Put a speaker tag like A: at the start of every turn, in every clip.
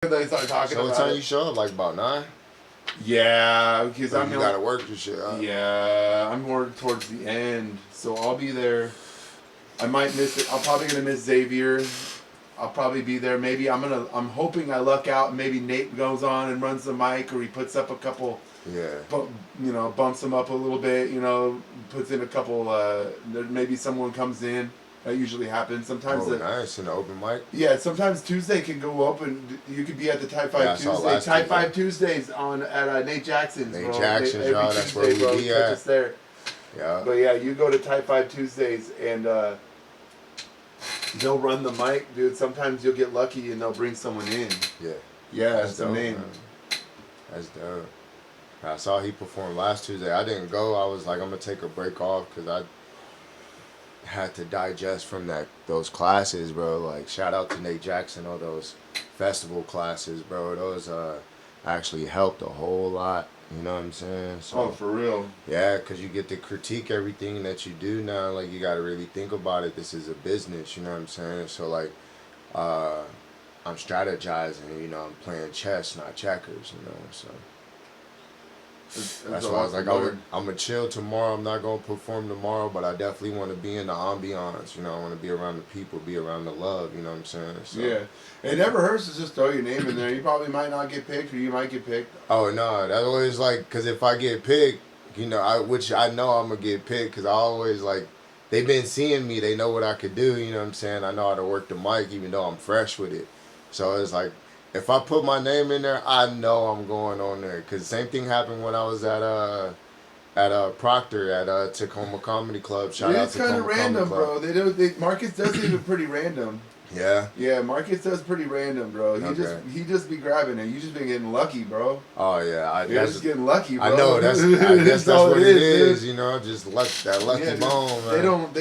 A: They start talking
B: So what
A: about
B: time
A: it.
B: you show up? Like about 9?
A: Yeah, because
B: So
A: I'm
B: you gotta work and shit.
A: Yeah, I'm more towards the end, so I'll be there. I might miss it. I'm probably gonna miss Xavier. I'll probably be there. Maybe I'm hoping I luck out and maybe Nate goes on and runs the mic or he puts up a couple.
B: Yeah.
A: Bumps him up a little bit. Puts in a couple. Maybe someone comes in. That usually happens. Sometimes.
B: Nice. In the open mic.
A: Yeah, sometimes Tuesday can go up and you could be at the Type 5 Tuesday. Type 5 Tuesdays at Nate Jackson's.
B: Nate Jackson's, y'all. That's where we be at.
A: Us there.
B: Yeah.
A: But yeah, you go to Type 5 Tuesdays and they'll run the mic, dude. Sometimes you'll get lucky and they'll bring someone in.
B: Yeah.
A: Yeah, that's
B: dope,
A: the name.
B: Man. That's dope. I saw he performed last Tuesday. I didn't go. I was like, I'm gonna take a break off because I had to digest from those classes, bro. Like, shout out to Nate Jackson, all those festival classes, bro. Those actually helped a whole lot. You know what I'm saying? So,
A: Oh, for real?
B: Yeah, because you get to critique everything that you do now. Like, you got to really think about it. This is a business, you know what I'm saying? So, like, I'm strategizing, I'm playing chess, not checkers, so. That's why I was like, I'm going to chill tomorrow. I'm not going to perform tomorrow, but I definitely want to be in the ambiance. I want to be around the people, be around the love, you know what I'm saying? So,
A: yeah. It never hurts to just throw your name in there. You probably might not get picked or you might get picked.
B: Oh, no. That's always like, because if I get picked, which I know I'm going to get picked because I always like, they've been seeing me. They know what I could do, you know what I'm saying? I know how to work the mic even though I'm fresh with it. So it's like, if I put my name in there, I know I'm going on there. Because same thing happened when I was at Proctor at Tacoma Comedy Club. Shout out to Tacoma
A: Comedy Club. It's kind of random, bro. Marcus does even pretty random.
B: Yeah?
A: Yeah, Marcus does pretty random, bro. He just be grabbing it. You just been getting lucky, bro.
B: Oh, yeah.
A: You're just getting lucky, bro.
B: I know. I guess that's what it is, just that lucky bone, man.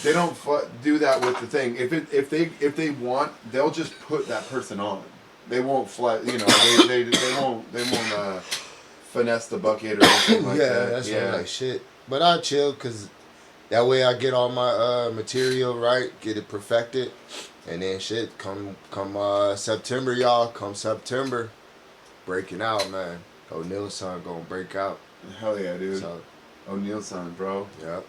A: They don't do that with the thing. If they want, they'll just put that person on. They won't they won't finesse the bucket or anything like that.
B: Yeah, that's like shit. But I chill because that way I get all my material right, get it perfected, and then shit come September, y'all. Come September, breaking out, man. O'Neill's son gonna break out.
A: Hell yeah, dude.
B: So,
A: O'Neill's son, bro.
B: Yep.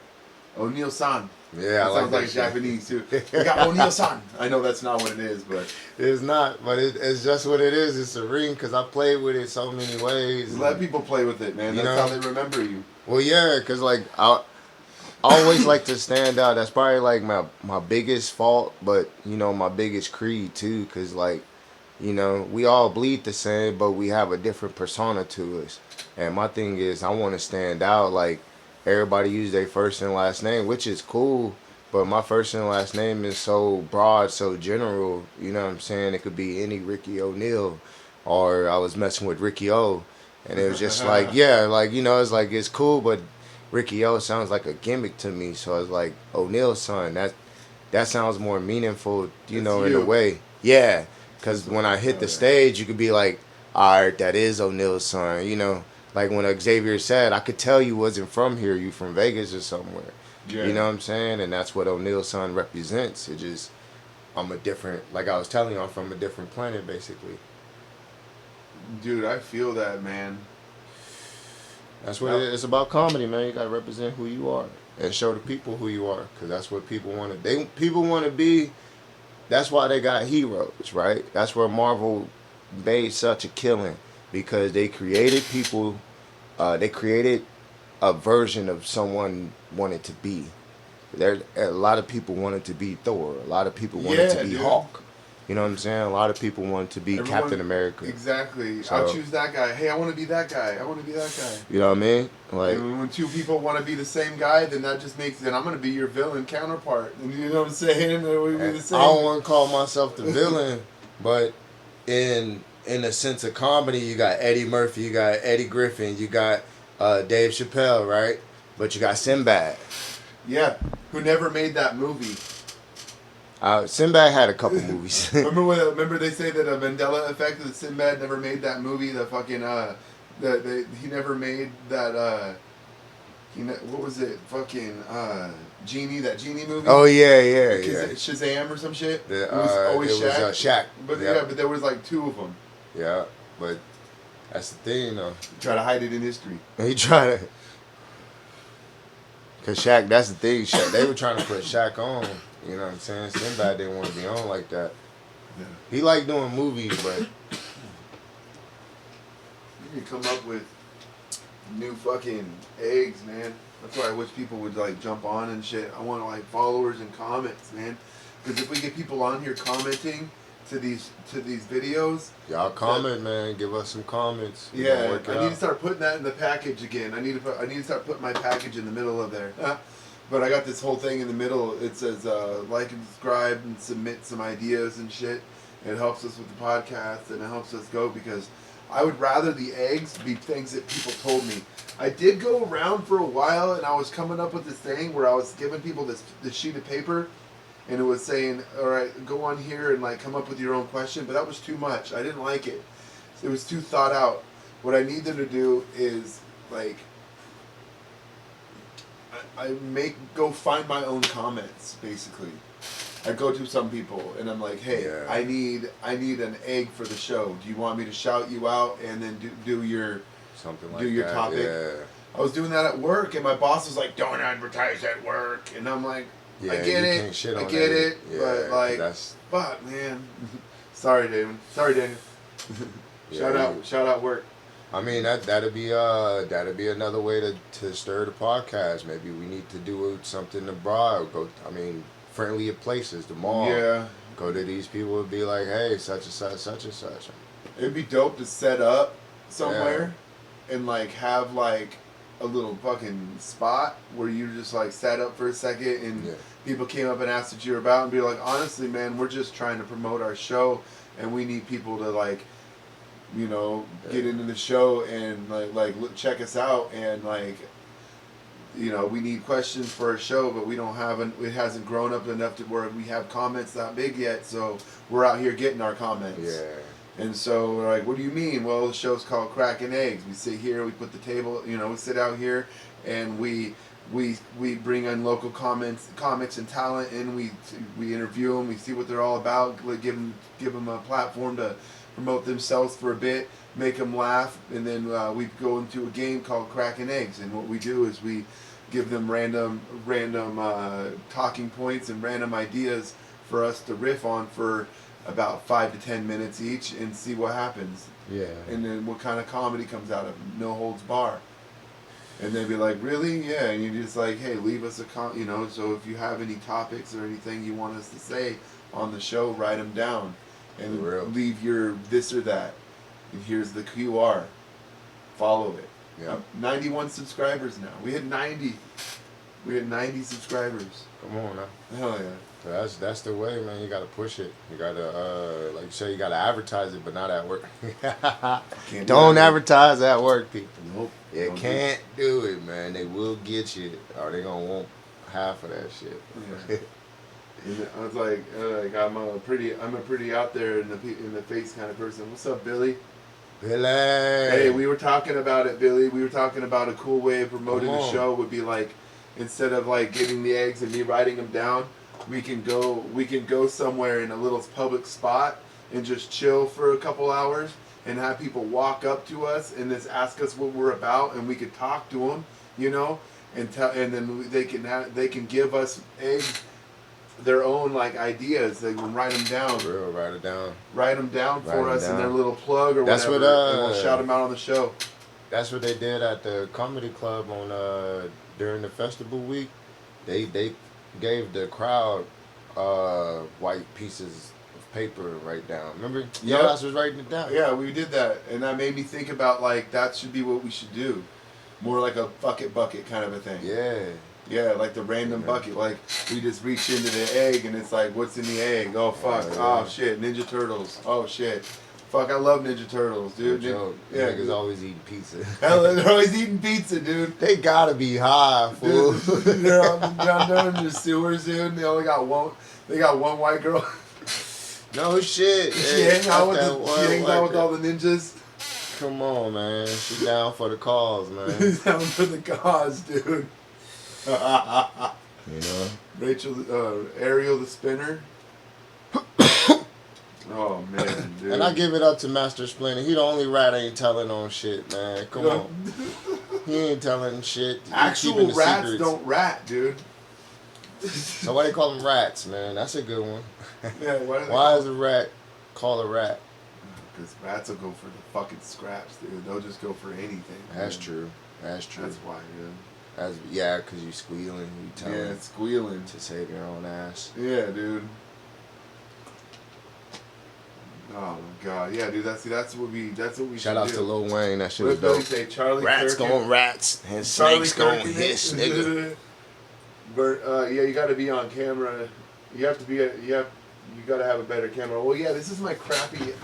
A: O'Neill's son.
B: Yeah,
A: that sounds like Japanese too. We got O'Neill's-san. I know that's not what it is, but
B: it's not. But it's just what it is. It's a ring because I played with it so many ways.
A: Let people play with it, man. That's how they remember you.
B: Well, yeah, because like I always like to stand out. That's probably like my biggest fault, but my biggest creed too. Because like we all bleed the same, but we have a different persona to us. And my thing is, I want to stand out. Like, everybody use their first and last name, which is cool, but my first and last name is so broad, so general, you know what I'm saying? It could be any Ricky O'Neil, or I was messing with Ricky O, and it was just like, yeah, like, it's like, it's cool, but Ricky O sounds like a gimmick to me, so it's like, O'Neill's son, that sounds more meaningful, in a way. Yeah, because when I hit the stage, you could be like, all right, that is O'Neill's son, Like when Xavier said, I could tell you wasn't from here, you from Vegas or somewhere. Yeah. You know what I'm saying? And that's what O'Neill's son represents. It just, I'm a different, like I was telling you, I'm from a different planet, basically.
A: Dude, I feel that, man.
B: That's what it's about comedy, man. You got to represent who you are and show the people who you are. Because that's what people want to, people want to be, that's why they got heroes, right? That's where Marvel made such a killing. Because they created people, they created a version of someone wanted to be. A lot of people wanted to be Thor. A lot of people wanted to be Hulk. You know what I'm saying? A lot of people wanted to be Captain America.
A: Exactly. So, I'll choose that guy. Hey, I want to be that guy. I want to be that guy.
B: You know what I mean? Like,
A: and when two people want to be the same guy, then that just makes it. I'm going to be your villain counterpart. And you know what I'm saying? We be the same.
B: I don't want to call myself the villain, but in a sense of comedy, you got Eddie Murphy, you got Eddie Griffin, you got Dave Chappelle, right? But you got Sinbad.
A: Yeah, who never made that movie.
B: Sinbad had a couple movies.
A: Remember they say that a Mandela effect, that Sinbad never made that movie, the fucking, he never made that, What was it? Fucking Genie, that Genie movie.
B: Oh yeah.
A: Shazam or some shit.
B: It
A: was always Shaq.
B: Shaq.
A: But
B: yep.
A: yeah, but there was like 2 of them.
B: Yeah, but that's the thing, though.
A: Try to hide it in history.
B: He tried to. Cause Shaq, that's the thing. Shaq, they were trying to put Shaq on. You know what I'm saying? Sinbad didn't want to be on like that.
A: Yeah.
B: He liked doing movies, but
A: you can come up with new fucking eggs, man. That's why I wish people would like jump on and shit. I want like followers and comments, man. Because if we get people on here commenting to these videos,
B: y'all comment, man. Give us some comments.
A: Yeah, I need to start putting that in the package again. I need to start putting my package in the middle of there. But I got this whole thing in the middle. It says like and subscribe and submit some ideas and shit. It helps us with the podcast and it helps us go because I would rather the eggs be things that people told me. I did go around for a while and I was coming up with this thing where I was giving people this sheet of paper and it was saying, all right, go on here and like come up with your own question, but that was too much. I didn't like it. It was too thought out. What I need them to do is like go find my own comments basically. I go to some people and I'm like, hey, yeah. I need an egg for the show. Do you want me to shout you out and then do your
B: something like
A: your topic?
B: Yeah.
A: I was doing that at work and my boss was like, don't advertise at work, and I'm like, yeah, I get it,
B: yeah,
A: but like, fuck, man. Sorry, David. Shout out work.
B: I mean that'd be another way to stir the podcast. Maybe we need to do something abroad. Friendlier places, the mall.
A: Yeah.
B: Go to these people and be like, hey, such and such.
A: It'd be dope to set up somewhere and like have like a little fucking spot where you just like sat up for a second and people came up and asked what you're about and be like, honestly, man, we're just trying to promote our show and we need people to like, you know, get into the show and like check us out and like, you know, we need questions for our show, but we don't have it hasn't grown up enough to where we have comments that big yet, so we're out here getting our comments.
B: Yeah.
A: And so we're like, what do you mean? Well, the show's called Cracking Eggs. We sit here, we put the table, you know, we sit out here and we bring in local comics and talent and we interview them, we see what they're all about, give them a platform to promote themselves for a bit, make them laugh, and then we go into a game called Cracking Eggs, and what we do is we give them random talking points and random ideas for us to riff on for about 5 to 10 minutes each and see what happens.
B: Yeah.
A: And then what kind of comedy comes out of it. No holds bar. And they'd be like, really? Yeah. And you're just like, hey, leave us you know, so if you have any topics or anything you want us to say on the show, write them down. And leave your this or that. And here's the QR. Follow it.
B: Yeah.
A: 91 subscribers now. We had 90 subscribers.
B: Come on now.
A: Hell yeah.
B: That's the way, man. You gotta push it. You gotta, like you say, you gotta advertise it, but not at work. Don't advertise at work, people.
A: Nope.
B: You can't do it, man. They will get you, or they gonna want half of that shit.
A: Yeah. And I was like I'm a pretty out there in the face kind of person. What's up, Billy?
B: Billy.
A: Hey, we were talking about it, Billy. We were talking about a cool way of promoting the show would be like, instead of like getting the eggs and me writing them down, we can go somewhere in a little public spot and just chill for a couple hours and have people walk up to us and just ask us what we're about and we could talk to them, you know, and then they can give us their own like ideas. They can write them down.
B: Write it down.
A: Write them down for us in their little plug or whatever. And we'll shout them out on the show.
B: That's what they did at the comedy club on during the festival week. They gave the crowd white pieces of paper to write down. Remember? Yeah, I was writing it down.
A: Yeah, we did that, and that made me think about like that should be what we should do, more like a bucket kind of a thing.
B: Yeah.
A: Yeah, like the random bucket. Like we just reach into the egg, and it's like, what's in the egg? Oh fuck! Oh shit! Ninja Turtles. Oh shit! Fuck! I love Ninja Turtles, dude.
B: Niggas always eating pizza.
A: Hell, they're always eating pizza, dude.
B: They gotta be high, fool.
A: They're down there in the sewers, dude. And they only got one. They got one white girl.
B: No shit.
A: She hangs out with all the ninjas.
B: Come on, man. She down for the cause, man.
A: He's down for the cause, dude.
B: You know?
A: Ariel the spinner. Oh man, dude.
B: And I give it up to Master Splinter. He the only rat ain't telling on shit, man. Come on. He ain't telling shit.
A: Actual rats
B: secrets.
A: don't rat, dude.
B: So why they call them rats, man? That's a good one.
A: Yeah,
B: why is a rat called a rat?
A: Because rats will go for the fucking scraps, dude. They'll just go for anything.
B: That's
A: man.
B: true. That's true.
A: That's why, dude.
B: Yeah, because you squealing. You telling
A: squealing.
B: To save your own ass.
A: Yeah, dude. Oh my god, yeah, dude. That's what we
B: Shout out
A: do.
B: to Lil Wayne. That shit
A: What
B: was dope.
A: say, Charlie
B: Rats
A: Kirk
B: going rats and
A: Charlie
B: snakes going
A: Kirk
B: hiss, nigga.
A: But yeah, you got to be on camera. You have to be. You got to have a better camera. Well, yeah, this is my crappy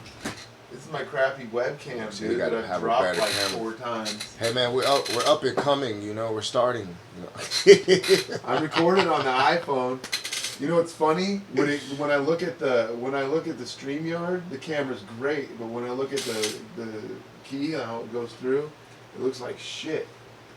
A: webcam,
B: So you
A: dude.
B: gotta
A: That I've
B: have a
A: dropped
B: better
A: like
B: camera.
A: 4 times.
B: Hey man, we're up and coming. You know, we're starting. You know.
A: I'm recording on the iPhone. You know what's funny? When I look at the StreamYard, the camera's great, but when I look at the key how it goes through, it looks like shit.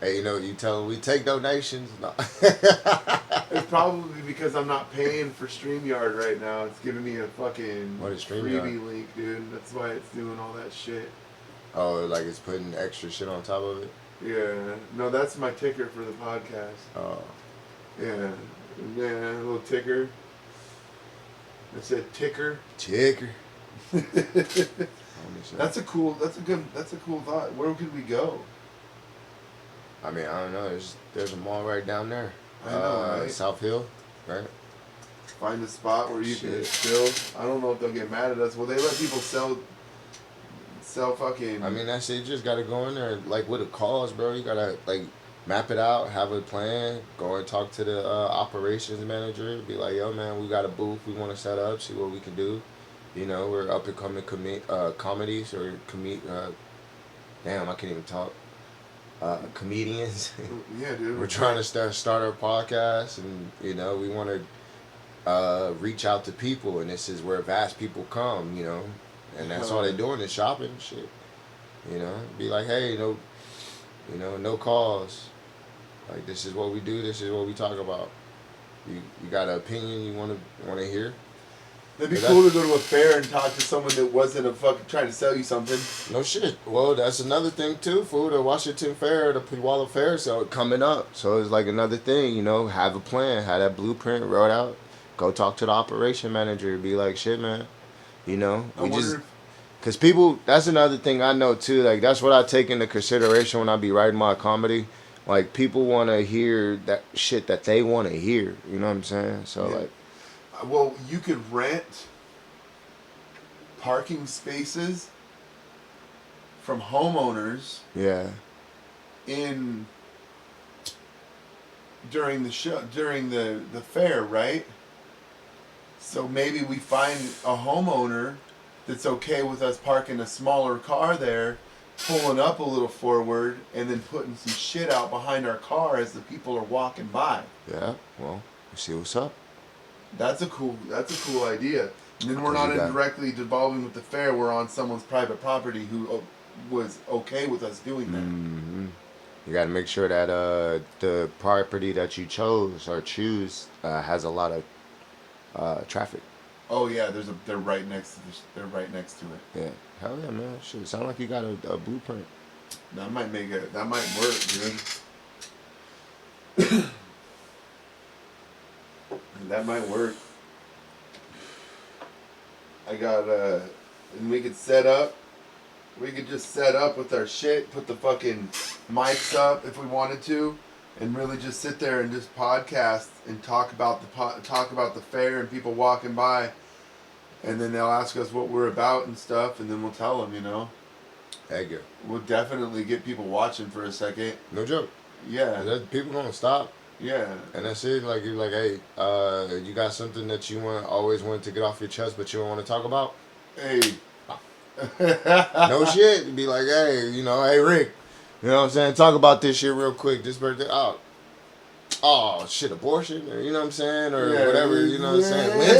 B: Hey, you know, you tell them we take donations. No.
A: It's probably because I'm not paying for StreamYard right now. It's giving me a fucking
B: What is StreamYard?
A: freebie link, dude. That's why it's doing all that shit.
B: Oh, like it's putting extra shit on top of it?
A: Yeah. No, that's my ticker for the podcast.
B: Oh.
A: Yeah. Yeah, a little ticker. It said ticker.
B: Ticker.
A: That's a cool thought. Where could we go?
B: I mean, I don't know. There's a mall right down there.
A: I know, right?
B: South Hill, right?
A: Find a spot where you can chill. I don't know if they'll get mad at us. Will they let people sell fucking...
B: I mean, that's it. You just got to go in there, like, with a cause, bro. You got to, like, map it out, have a plan, go and talk to the operations manager, be like, yo, man, we got a booth we want to set up, see what we can do. You know, we're up-and-coming comedies or damn, I can't even talk. Comedians.
A: Yeah, dude.
B: We're trying to start our podcast, and, you know, we want to reach out to people, and this is where vast people come, you know, and that's all they're doing is shopping and shit. You know, be like, hey, no calls. Like, this is what we do. This is what we talk about. You got an opinion you want to hear?
A: It'd be cool to go to a fair and talk to someone that wasn't trying to sell you something.
B: No shit. Well, that's another thing too. For the Washington Fair, the Puyallup Fair, so coming up. So it's like another thing, you know. Have a plan, have that blueprint wrote out. Go talk to the operation manager. Be like, shit, man. You know, because people. That's another thing I know too. Like, that's what I take into consideration when I be writing my comedy. Like, people want to hear that shit that they want to hear. You know what I'm saying? So like.
A: Well, you could rent parking spaces from homeowners.
B: Yeah.
A: During the show, during the fair, right? So maybe we find a homeowner that's okay with us parking a smaller car there, pulling up a little forward, and then putting some shit out behind our car as the people are walking by.
B: Yeah. Well, we see what's up.
A: That's a cool idea. And then we're not indirectly devolving with the fair. We're on someone's private property who was okay with us doing that. Mm-hmm.
B: You got to make sure that the property that you choose has a lot of traffic.
A: Oh yeah, they're right next to it.
B: Yeah, hell yeah, man. Shit, sound like you got a blueprint.
A: That might work, dude. That might work. I got and we could just set up with our shit, put the fucking mics up if we wanted to, and really just sit there and just podcast and talk about the fair and people walking by, and then they'll ask us what we're about and stuff, and then we'll tell them, you know.
B: Heck yeah.
A: We'll definitely get people watching for a second.
B: No joke.
A: Yeah.
B: People gonna stop.
A: Yeah.
B: And that's it. Like, you're like, hey, you got something that you always wanted to get off your chest, but you don't want to talk about?
A: Hey.
B: No shit. Be like, hey, hey, Rick, you know what I'm saying? Talk about this shit real quick. This birthday, oh shit, abortion, or you know what I'm saying, or whatever, you know what I'm saying? Lindsay,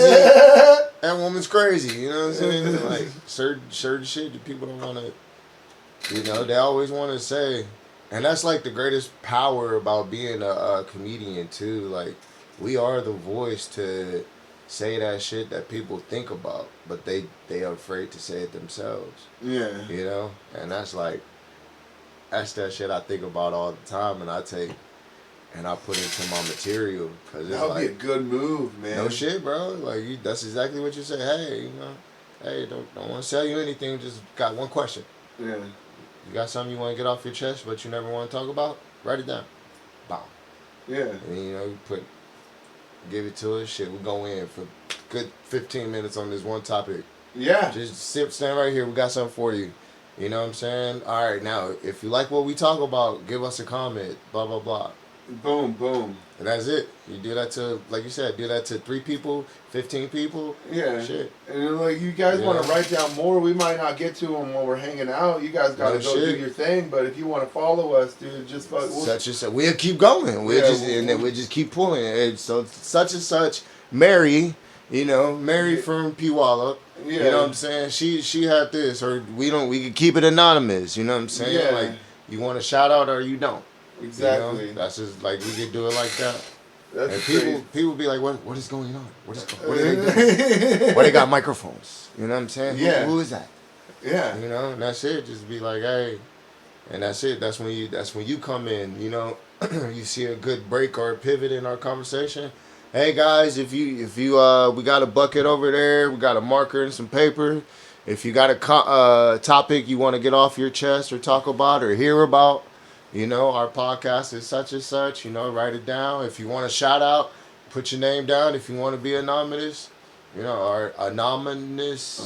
B: that woman's crazy, you know what I'm saying? Like, certain shit that people don't want to You know, they always want to say, and that's like the greatest power about being a comedian too. Like, we are the voice to say that shit that people think about, but they are afraid to say it themselves.
A: Yeah.
B: You know, and that's that shit I think about all the time, and I take and I put into my material because it's
A: That would
B: like
A: be a good move, man.
B: no shit, bro. Like that's exactly what you say. Hey, you know, hey, don't want to sell you anything. Just got one question.
A: Yeah.
B: You got something you want to get off your chest, but you never want to talk about? Write it down. Bow.
A: Yeah.
B: And you know, give it to us. Shit, we go in for good 15 minutes on this one topic.
A: Yeah.
B: Just stand right here. We got something for you. You know what I'm saying? All right, now, if you like what we talk about, give us a comment. Blah, blah, blah.
A: Boom, boom.
B: And that's it. You do that to, like you said, do that to 3 people, 15 people.
A: Yeah.
B: Shit.
A: And like, you guys want to write down more, we might not get to them while we're hanging out. You guys got to go do your thing. But if you want to follow us, dude, just fuck.
B: We'll keep going. And then we'll just keep pulling. And so such and such, Mary, you know, Mary from Puyallup. Yeah. You know what I'm saying? She had this, or we can keep it anonymous. You know what I'm saying?
A: Yeah.
B: Like, you want a shout out or you don't.
A: Exactly.
B: You know? That's just like we could do it like that.
A: That's
B: and
A: crazy.
B: people be like, what is going on? What are they doing? Why they got microphones? You know what I'm saying?
A: Yeah.
B: Who is that?
A: Yeah.
B: You know, and that's it. Just be like, hey, and that's it. That's when you come in. You know, you see a good break or a pivot in our conversation. Hey guys, if you we got a bucket over there, we got a marker and some paper. If you got a topic you want to get off your chest or talk about or hear about, you know, our podcast is such and such. You know, write it down. If you want a shout out, put your name down. If you want to be anonymous, you know, or anonymous.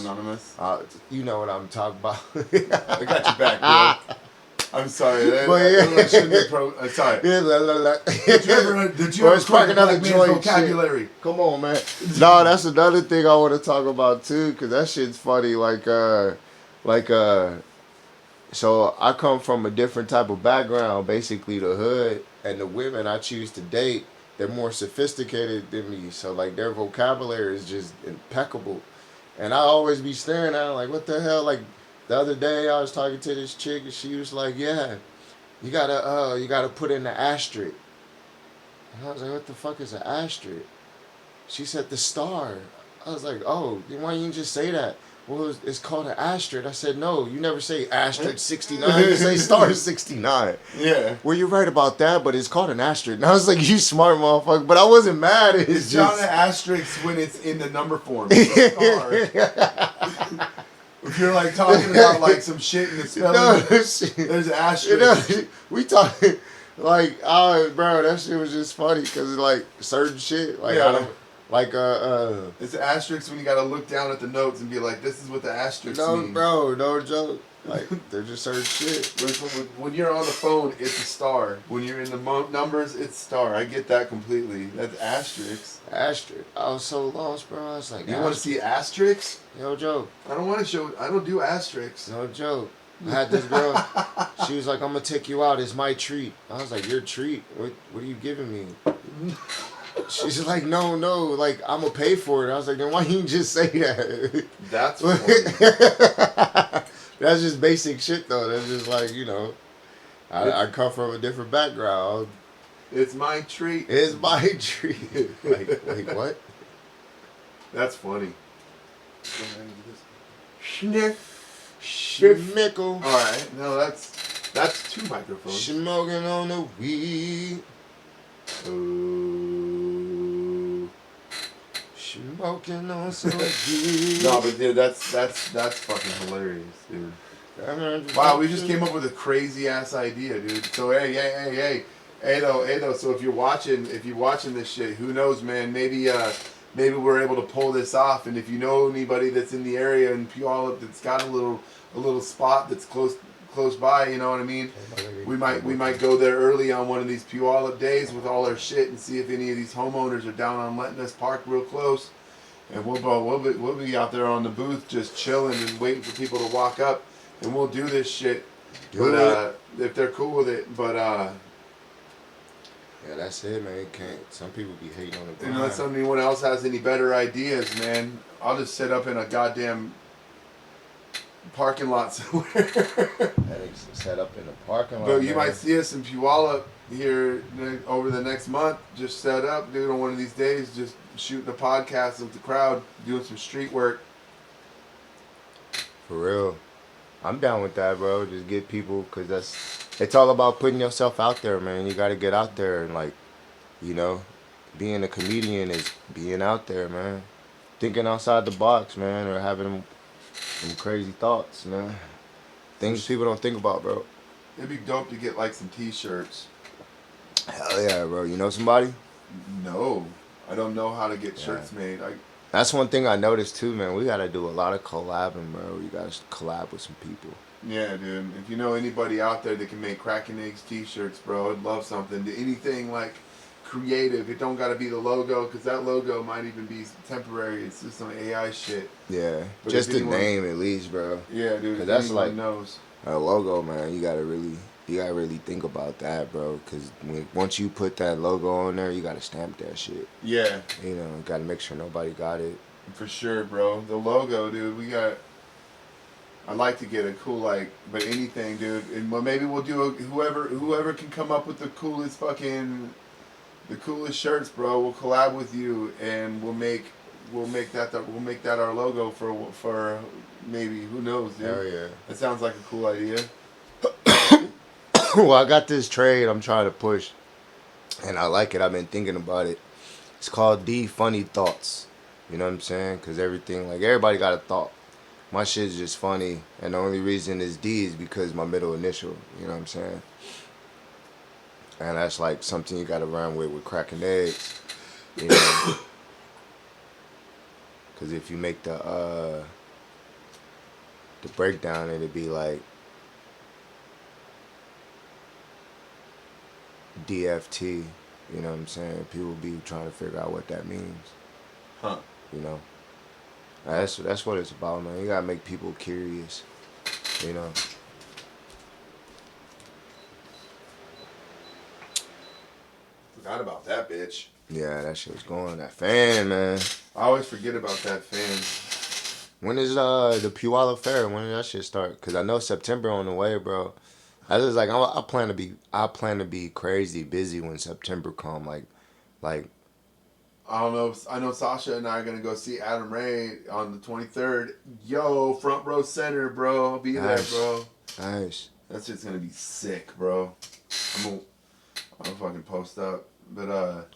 B: You know what I'm talking about.
A: I got your back, bro. I'm sorry. I shouldn't have sorry. Did you ever crack another joint vocabulary?
B: Shit. Come on, man. No, that's another thing I want to talk about too, because that shit's funny. So I come from a different type of background, basically the hood, and the women I choose to date, they're more sophisticated than me. So like their vocabulary is just impeccable, and I always be staring at them like, what the hell, like. The other day I was talking to this chick and she was like, yeah, you gotta put in the asterisk. And I was like, what the fuck is an asterisk? She said the star. I was like, oh, then why you just say that? Well, it's called an asterisk. I said, no, you never say asterisk 69. You say star 69.
A: Yeah.
B: Well, you're right about that, but it's called an asterisk. And I was like, you smart motherfucker. But I wasn't mad.
A: It's not an asterisk when it's in the number form. It's a star. If you're like talking about like some shit in the spelling, there's an asterisk.
B: You know, we talking like, oh, bro, that shit was just funny because like certain shit, like I don't, like
A: it's an asterisk when you gotta look down at the notes and be like, this is what the asterisk means.
B: No, bro, no joke. Like they're just certain shit.
A: When you're on the phone, it's a star. When you're in the numbers, it's star. I get that completely. That's asterisk.
B: Asterisk. I was so lost, bro. I was like,
A: you want to see asterisks?
B: No joke.
A: I don't want to show. I don't do asterisks.
B: No joke. I had this girl. She was like, I'm gonna take you out. It's my treat. I was like, your treat? What are you giving me? She's like, no, like I'm gonna pay for it. I was like, then why you just say that?
A: That's funny.
B: That's just basic shit though. That's just like, you know, I come from a different background.
A: It's my treat.
B: It's my treat. like what?
A: That's funny.
B: Schmickle.
A: All right, no, that's 2 microphones.
B: Smoking on the weed.
A: Ooh.
B: Smoking on some weed.
A: No, but dude, that's fucking hilarious, dude. Wow, we just came up with a crazy ass idea, dude. So hey though. So if you're watching this shit, who knows, man? Maybe we're able to pull this off. And if you know anybody that's in the area in Puyallup that's got a little spot that's close by, you know what I mean? We might go there early on one of these Puyallup days with all our shit and see if any of these homeowners are down on letting us park real close. And we'll be out there on the booth just chilling and waiting for people to walk up, and we'll do this shit. If they're cool with it, but
B: yeah, that's it, man. Some people be hating on the
A: unless anyone else has any better ideas, man, I'll just sit up in a goddamn parking lot somewhere.
B: That is set up in a parking lot.
A: But you
B: man.
A: might see us in Puyallup here over the next month. Just set up, dude. On one of these days, just shooting a podcast with the crowd, doing some street work.
B: For real. I'm down with that, bro. Just get people, because it's all about putting yourself out there, man. You got to get out there and, like, you know, being a comedian is being out there, man. Thinking outside the box, man, or having some crazy thoughts, man. Things people don't think about, bro.
A: It'd be dope to get like some T-shirts.
B: Hell yeah, bro. You know somebody?
A: No, I don't know how to get shirts made.
B: That's one thing I noticed too, man. We gotta do a lot of collabing, bro. You gotta collab with some people.
A: Yeah, dude. If you know anybody out there that can make Cracking Eggs T-shirts, bro, I'd love something. Anything like creative. It don't gotta be the logo, because that logo might even be temporary. It's just some AI shit.
B: Yeah,
A: But
B: just
A: if
B: the
A: anyone-
B: name at least, bro.
A: Yeah, dude.
B: Cause
A: If
B: that's
A: anyone
B: like
A: knows.
B: a logo, man. You gotta really think about that, bro. Cause once you put that logo on there, you gotta stamp that shit.
A: Yeah,
B: You know, gotta make sure nobody got it.
A: for sure, bro. The logo, dude. I'd like to get a cool but anything, dude. And maybe we'll do whoever can come up with the coolest shirts, bro. We'll collab with you, and we'll make that our logo for maybe, who knows, dude.
B: Hell yeah.
A: That sounds like a cool idea.
B: Well, I got this trade I'm trying to push, and I like it. I've been thinking about it. It's called D Funny Thoughts. You know what I'm saying? Because everybody got a thought. My shit's just funny, and the only reason it's D is because my middle initial. You know what I'm saying? And that's like something you gotta run with Cracking Eggs. You know? Because if you make the breakdown, it'd be like DFT. You know what I'm saying? People be trying to figure out what that means.
A: Huh.
B: You know? That's what it's about, man. You gotta make people curious. You know?
A: Forgot about that bitch.
B: Yeah, that shit was going. That fan, man.
A: I always forget about that fan.
B: When is the Puyallup Fair? When did that shit start? Cause I know September on the way, bro. I was like, I plan to be crazy busy when September come. Like,
A: I don't know. I know Sasha and I are gonna go see Adam Ray on the 23rd. Yo, front row center, bro. I'll be
B: Nice.
A: there, bro.
B: nice.
A: That's just gonna be sick, bro. I'll fucking post up. But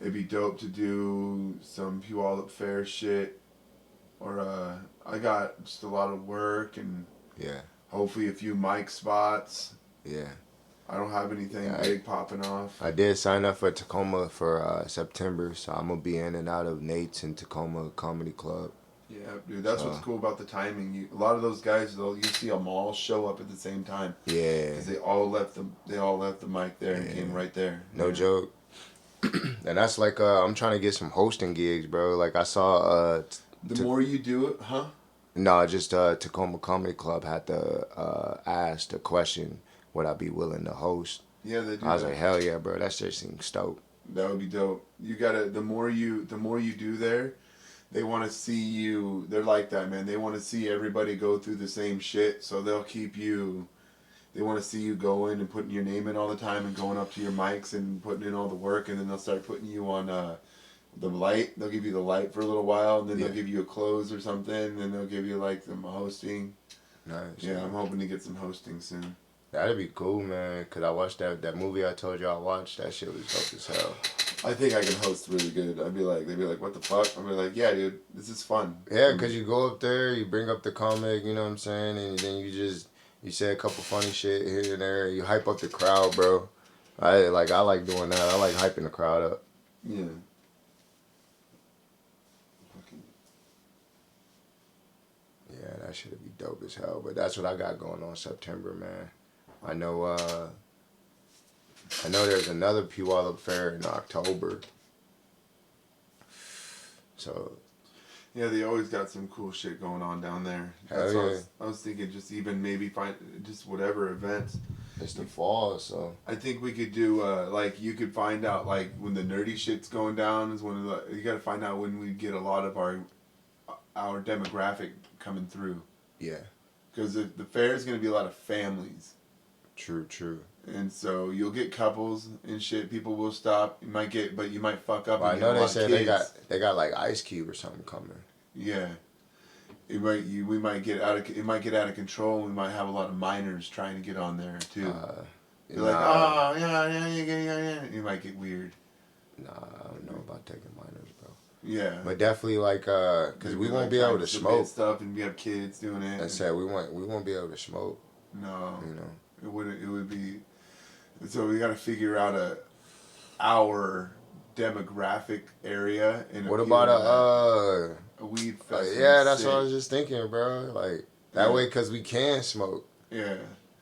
A: it'd be dope to do some Puyallup Fair shit. Or I got just a lot of work and
B: Yeah,
A: hopefully a few mic spots.
B: yeah.
A: I don't have anything
B: Yeah,
A: big popping off.
B: I did sign up for Tacoma for September, so I'm gonna be in and out of Nate's and Tacoma Comedy Club.
A: Yeah, dude, that's what's cool about the timing. A lot of those guys, though, you see them all show up at the same time.
B: Yeah,
A: Because they all left the mic there and
B: Yeah.
A: came right there.
B: no
A: Yeah.
B: joke. And that's like I'm trying to get some hosting gigs, bro. Like I saw
A: The more you do it, huh?
B: no, just Tacoma Comedy Club had to ask the question, would I be willing to host?
A: Yeah, they do.
B: I was
A: that.
B: like, hell yeah, bro. That shit seems dope.
A: That would be dope. You gotta. The more you do there, they want to see you. They're like that, man. They want to see everybody go through the same shit, so they'll keep you. They want to see you going and putting your name in all the time and going up to your mics and putting in all the work, and then they'll start putting you on the light. They'll give you the light for a little while, and then they'll give you a close or something, and then they'll give you like some hosting.
B: Nice.
A: Yeah, I'm hoping to get some hosting soon.
B: That'd be cool, man. Cause I watched that movie I told you I watched. That shit was dope as hell.
A: I think I can host really good. They'd be like, what the fuck? I'd be like, yeah, dude, this is fun.
B: Yeah, cause you go up there, you bring up the comic, you know what I'm saying, and then you say a couple funny shit here and there. You hype up the crowd, bro. I like doing that. I like hyping the crowd up.
A: Yeah.
B: Yeah, that should be dope as hell. But that's what I got going on September, man. I know there's another Puyallup Fair in October. So
A: Yeah, they always got some cool shit going on down there.
B: Hell
A: That's what
B: yeah.
A: I was thinking, just even maybe find just whatever events.
B: it's the fall, so
A: I think we could do like you could find out like when the nerdy shit's going down is one of the you got to find out when we get a lot of our demographic coming through.
B: yeah.
A: because the fair is gonna be a lot of families.
B: True.
A: And so you'll get couples and shit. People will stop. You might get, but you might fuck up.
B: Well, I
A: and
B: know
A: get a
B: they
A: lot
B: said
A: of kids.
B: they got like Ice Cube or something coming.
A: Yeah, we might get out of control. We might have a lot of minors trying to get on there too. They're like, oh yeah. You might get weird.
B: Nah, I don't know about taking minors, bro.
A: Yeah,
B: but definitely like because we won't be able to smoke
A: stuff, and we have kids doing it.
B: I said we won't be able to smoke.
A: No,
B: you know,
A: it would be. So we got to figure out our demographic area. And
B: what about
A: a weed fest?
B: Yeah, that's what I was just thinking, bro. Like that way, cause we can smoke.
A: Yeah.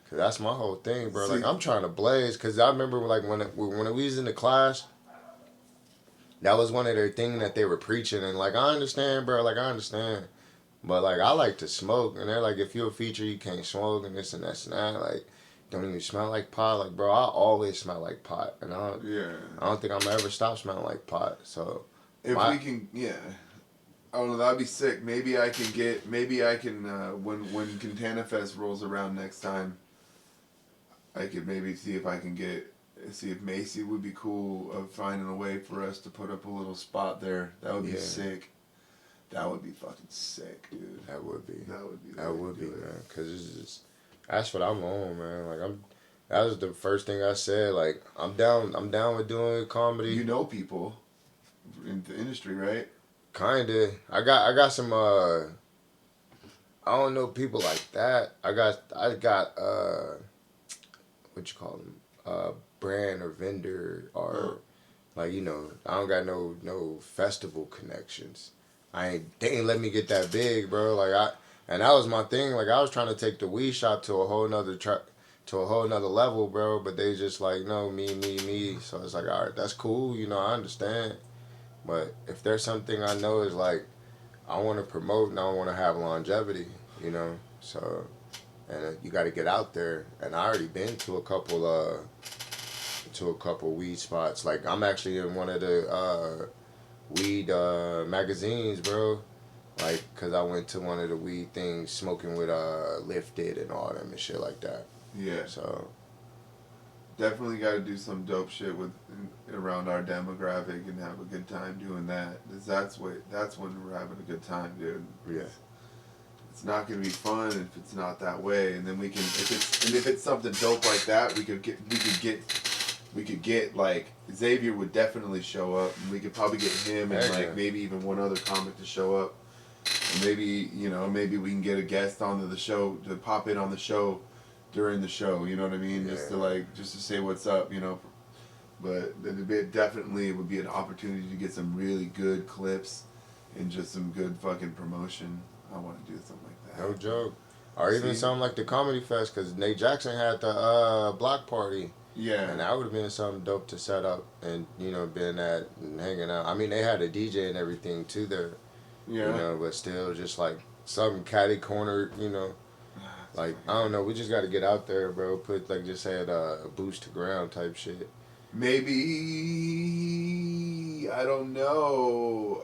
B: Cause that's my whole thing, bro. Like I'm trying to blaze. Cause I remember like when we was in the class, that was one of their things that they were preaching. And like I understand, bro. Like I understand, but like I like to smoke. And they're like, if you're a feature, you can't smoke and this and that and that. Like don't even smell like pot. Like bro, I always smell like pot, and I don't think I'm gonna ever stop smelling like pot. So
A: if we can, I don't know, that'd be sick. Maybe I can when Quintana Fest rolls around next time, I could maybe see if Macy would be cool of finding a way for us to put up a little spot there. That would be sick. That would be fucking sick, dude.
B: That would be, man. Cause it's just, that's what I'm on, man. Like that was the first thing I said. Like I'm down with doing comedy.
A: You know people in the industry, right?
B: Kinda. I got some I don't know people like that. I got what you call them? Brand or vendor or like, you know, I don't got no festival connections. They ain't let me get that big, bro. Like and that was my thing. Like I was trying to take the weed shop to a whole nother level, bro. But they just like, no, me. So it's like, all right, that's cool. You know, I understand. But if there's something I know is like, I want to promote and I want to have longevity, you know. So, and you got to get out there. And I already been to a couple weed spots. Like I'm actually in one of the weed magazines, bro. Like, cause I went to one of the weed things, smoking with Lifted and all them and shit like that.
A: Yeah.
B: So
A: definitely got to do some dope shit around our demographic and have a good time doing that. That's when we're having a good time, dude.
B: Yeah.
A: It's not gonna be fun if it's not that way. And then if it's something dope like that, we could get like Xavier would definitely show up, and we could probably get him and like maybe even one other comic to show up. And maybe we can get a guest onto the show to pop in on the show during the show, you know what I mean?
B: Yeah.
A: Just to say what's up, you know. But it definitely would be an opportunity to get some really good clips and just some good fucking promotion. I want to do something like that.
B: No joke. Or even something like the Comedy Fest, because Nate Jackson had the block party.
A: Yeah.
B: And that would have been something dope to set up and, you know, being that and hanging out. I mean, they had a DJ and everything too there.
A: Yeah.
B: You know, but still just like some catty corner, you know. Like, I don't know, we just got to get out there, bro. Put, like, just had a boost to ground type shit.
A: Maybe, I don't know.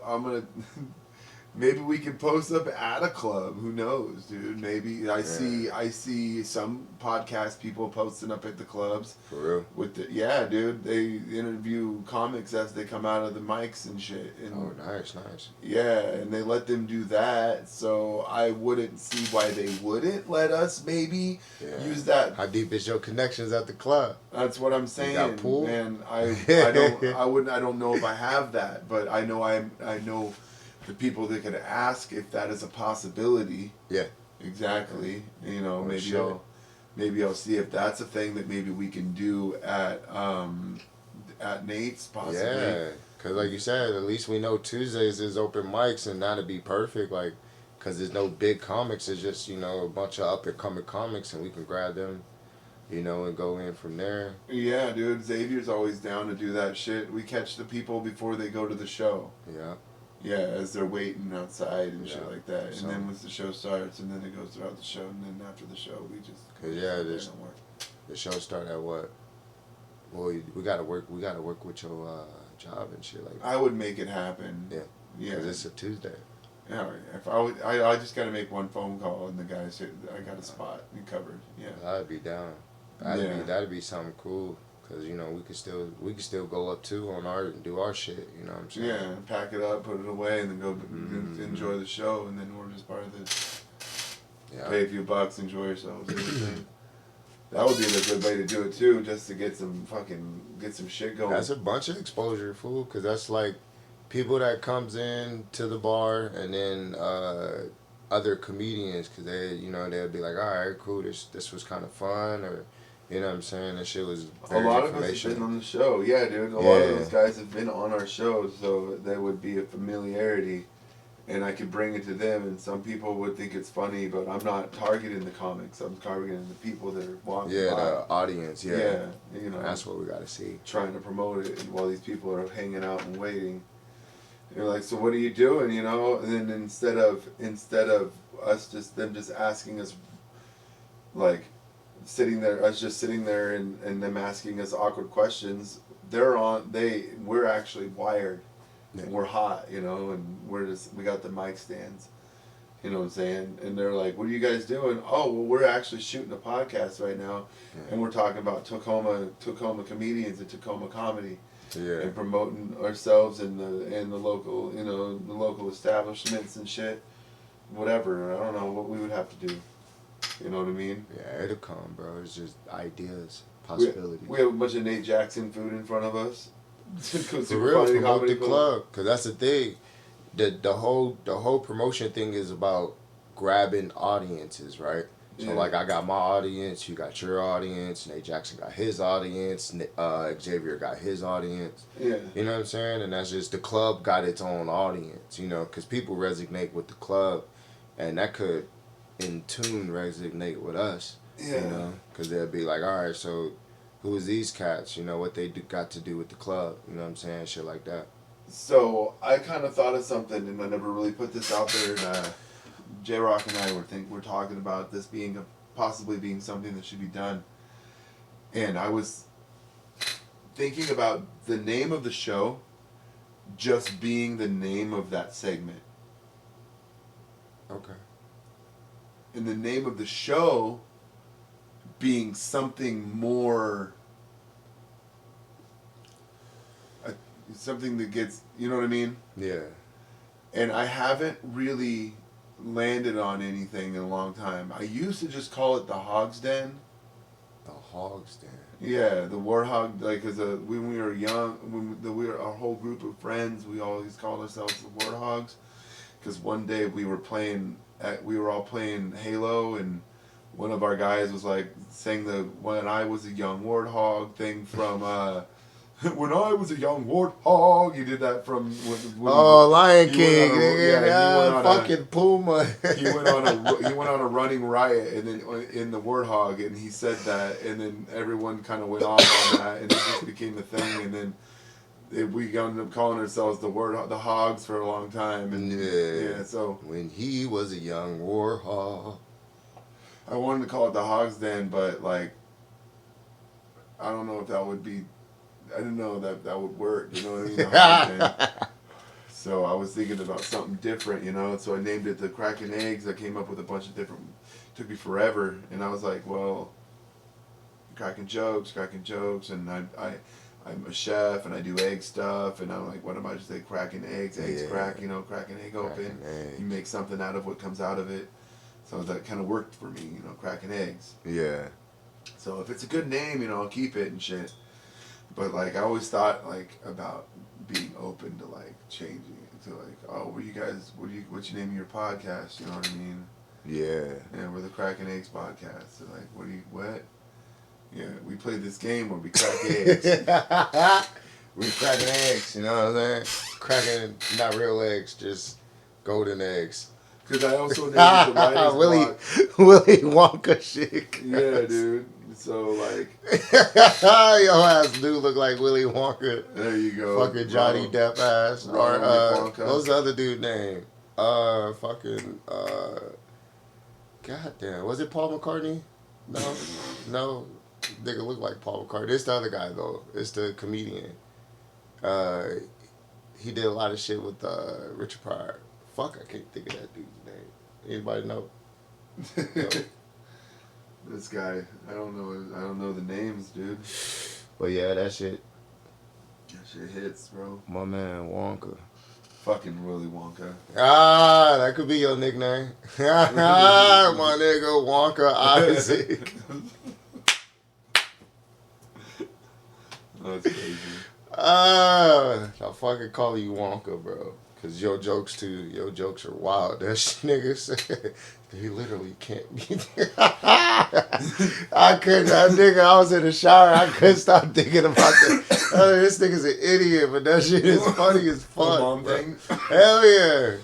A: Maybe we can post up at a club. Who knows, dude? Maybe I see some podcast people posting up at the clubs.
B: For real?
A: Dude. They interview comics as they come out of the mics and shit. And
B: oh, nice.
A: Yeah, and they let them do that. So I wouldn't see why they wouldn't let us maybe use that.
B: How deep is your connections at the club?
A: That's what I'm saying.
B: You got pool?
A: Man, I don't know if I have that, but I know the people that could ask if that is a possibility.
B: Yeah.
A: Exactly. You know, maybe I'll see if that's a thing that maybe we can do at Nate's possibly.
B: Yeah. Cause like you said, at least we know Tuesdays is open mics, and that'd be perfect. Like, cause there's no big comics. It's just, you know, a bunch of up and coming comics, and we can grab them, you know, and go in from there.
A: Yeah, dude. Xavier's always down to do that shit. We catch the people before they go to the show.
B: Yeah.
A: Yeah, as they're waiting outside and shit like that. And then once the show starts, and then it goes throughout the show, and then after the show, we just...
B: The show start at what? Well, we gotta work with your job and shit like that.
A: I would make it happen.
B: Yeah.
A: Yeah.
B: Because it's a Tuesday.
A: Yeah, if I would, I just got to make one phone call and the guy said I got a spot covered. Yeah.
B: I'd be down.
A: Yeah.
B: That'd be something cool. Cause you know we could still go up too on our and do our shit. You know what I'm saying?
A: Yeah, pack it up, put it away, and then go enjoy
B: Mm-hmm.
A: the show, and then we're just part of this.
B: Yeah.
A: Pay a few bucks, enjoy yourselves. Everything. That would be a good way to do it too, just to get some shit going.
B: That's a bunch of exposure, fool. Cause that's like people that comes in to the bar and then other comedians, cause they they'll be like, all right, cool, this was kind of fun, or you know what I'm saying, that shit was
A: A
B: very
A: lot of us have been on the show, yeah, dude. A lot of those guys have been on our show, so there would be a familiarity, and I could bring it to them. And some people would think it's funny, but I'm not targeting the comics. I'm targeting the people that are walking by.
B: the audience. Yeah,
A: you know,
B: that's what we gotta see.
A: trying to promote it while these people are hanging out and waiting. You're like, so what are you doing? You know, and then instead of us them just asking us, like, us just sitting there and them asking us awkward questions, we're actually wired, and we're hot, you know, and we got the mic stands, you know what I'm saying, and they're like, what are you guys doing? Oh, well, we're actually shooting a podcast right now, and we're talking about Tacoma comedians and Tacoma comedy.
B: Yeah.
A: And promoting ourselves in the local, you know, the local establishments and shit, whatever. I don't know what we would have to do. You know what I mean?
B: Yeah, it'll come, bro. It's just ideas, possibilities.
A: We have a bunch of Nate Jackson food in front of us.
B: For real, promote the club, cause that's the thing. The whole promotion thing is about grabbing audiences, right? So like I got my audience, you got your audience, Nate Jackson got his audience, Xavier got his audience.
A: Yeah.
B: You know what I'm saying? And that's just the club got its own audience, you know, because people resonate with the club, and that could in tune resonate with us.
A: Yeah.
B: You know, because they'll be like, all right, so who is these cats? You know, what they got to do with the club? You know what I'm saying? Shit like that.
A: So I kind of thought of something, and I never really put this out there. And J Rock and I we're talking about this possibly being something that should be done. And I was thinking about the name of the show just being the name of that segment.
B: Okay.
A: And the name of the show being something more, something that gets, you know what I mean?
B: Yeah.
A: And I haven't really landed on anything in a long time. I used to just call it the Hog's Den.
B: The Hog's Den.
A: Yeah, the Warhog. Like, when we were young, our whole group of friends, we always called ourselves the Warhogs. Because one day we were all playing Halo, and one of our guys was like saying the "When I was a young warthog" thing from "When I was a young warthog." He did that from
B: Lion King.
A: Fucking
B: Puma.
A: he went on a running riot, and then in the warthog, and he said that, and then everyone kind of went off on that, and it just became the thing, and then. We ended up calling ourselves the Hogs for a long time, and yeah. So
B: when he was a young warhog,
A: I wanted to call it the Hogs Den, but like, I don't know if that would be. I didn't know that would work. You know what I mean? The Hogs Den. So I was thinking about something different, you know. So I named it the Cracking Eggs. I came up with a bunch of different. It took me forever, and I was like, well, cracking jokes, and I'm a chef, and I do egg stuff, and I'm like, what am I just say? Cracking eggs, crack, you know, crack an egg open. You make something out of what comes out of it. So that kind of worked for me, you know, cracking eggs.
B: Yeah.
A: So if it's a good name, you know, I'll keep it and shit. But like, I always thought like about being open to like changing it to like, oh, what's your name of your podcast? You know what I mean?
B: Yeah.
A: Yeah, we're the Cracking Eggs podcast. So like, what? Yeah, we play this game where we crack eggs.
B: We cracking eggs, you know what I'm saying? Cracking, not real eggs, just golden eggs.
A: Because I also named the writer's block.
B: Willy Wonka shit.
A: Yeah, dude. So, like...
B: Your ass do look like Willy Wonka.
A: There you go.
B: Fucking Johnny Depp ass. Or, what was the other dude name? Goddamn. Was it Paul McCartney? No. Nigga look like Paul McCartney. It's the other guy though. It's the comedian. He did a lot of shit with Richard Pryor. Fuck, I can't think of that dude's name. Anybody know?
A: This guy, I don't know the names, dude.
B: But yeah, that shit.
A: That shit hits, bro.
B: My man Wonka.
A: Fucking Willy Wonka.
B: Ah, that could be your nickname. My nigga Wonka Isaac.
A: That's crazy.
B: I'll fucking call you Wonka, bro. Cause your jokes are wild. That nigga said they literally can't be there. I couldn't, that nigga, I was in the shower, I couldn't stop thinking about that. This nigga's an idiot, but that shit is funny as fuck.
A: The mom thing?
B: Hell yeah.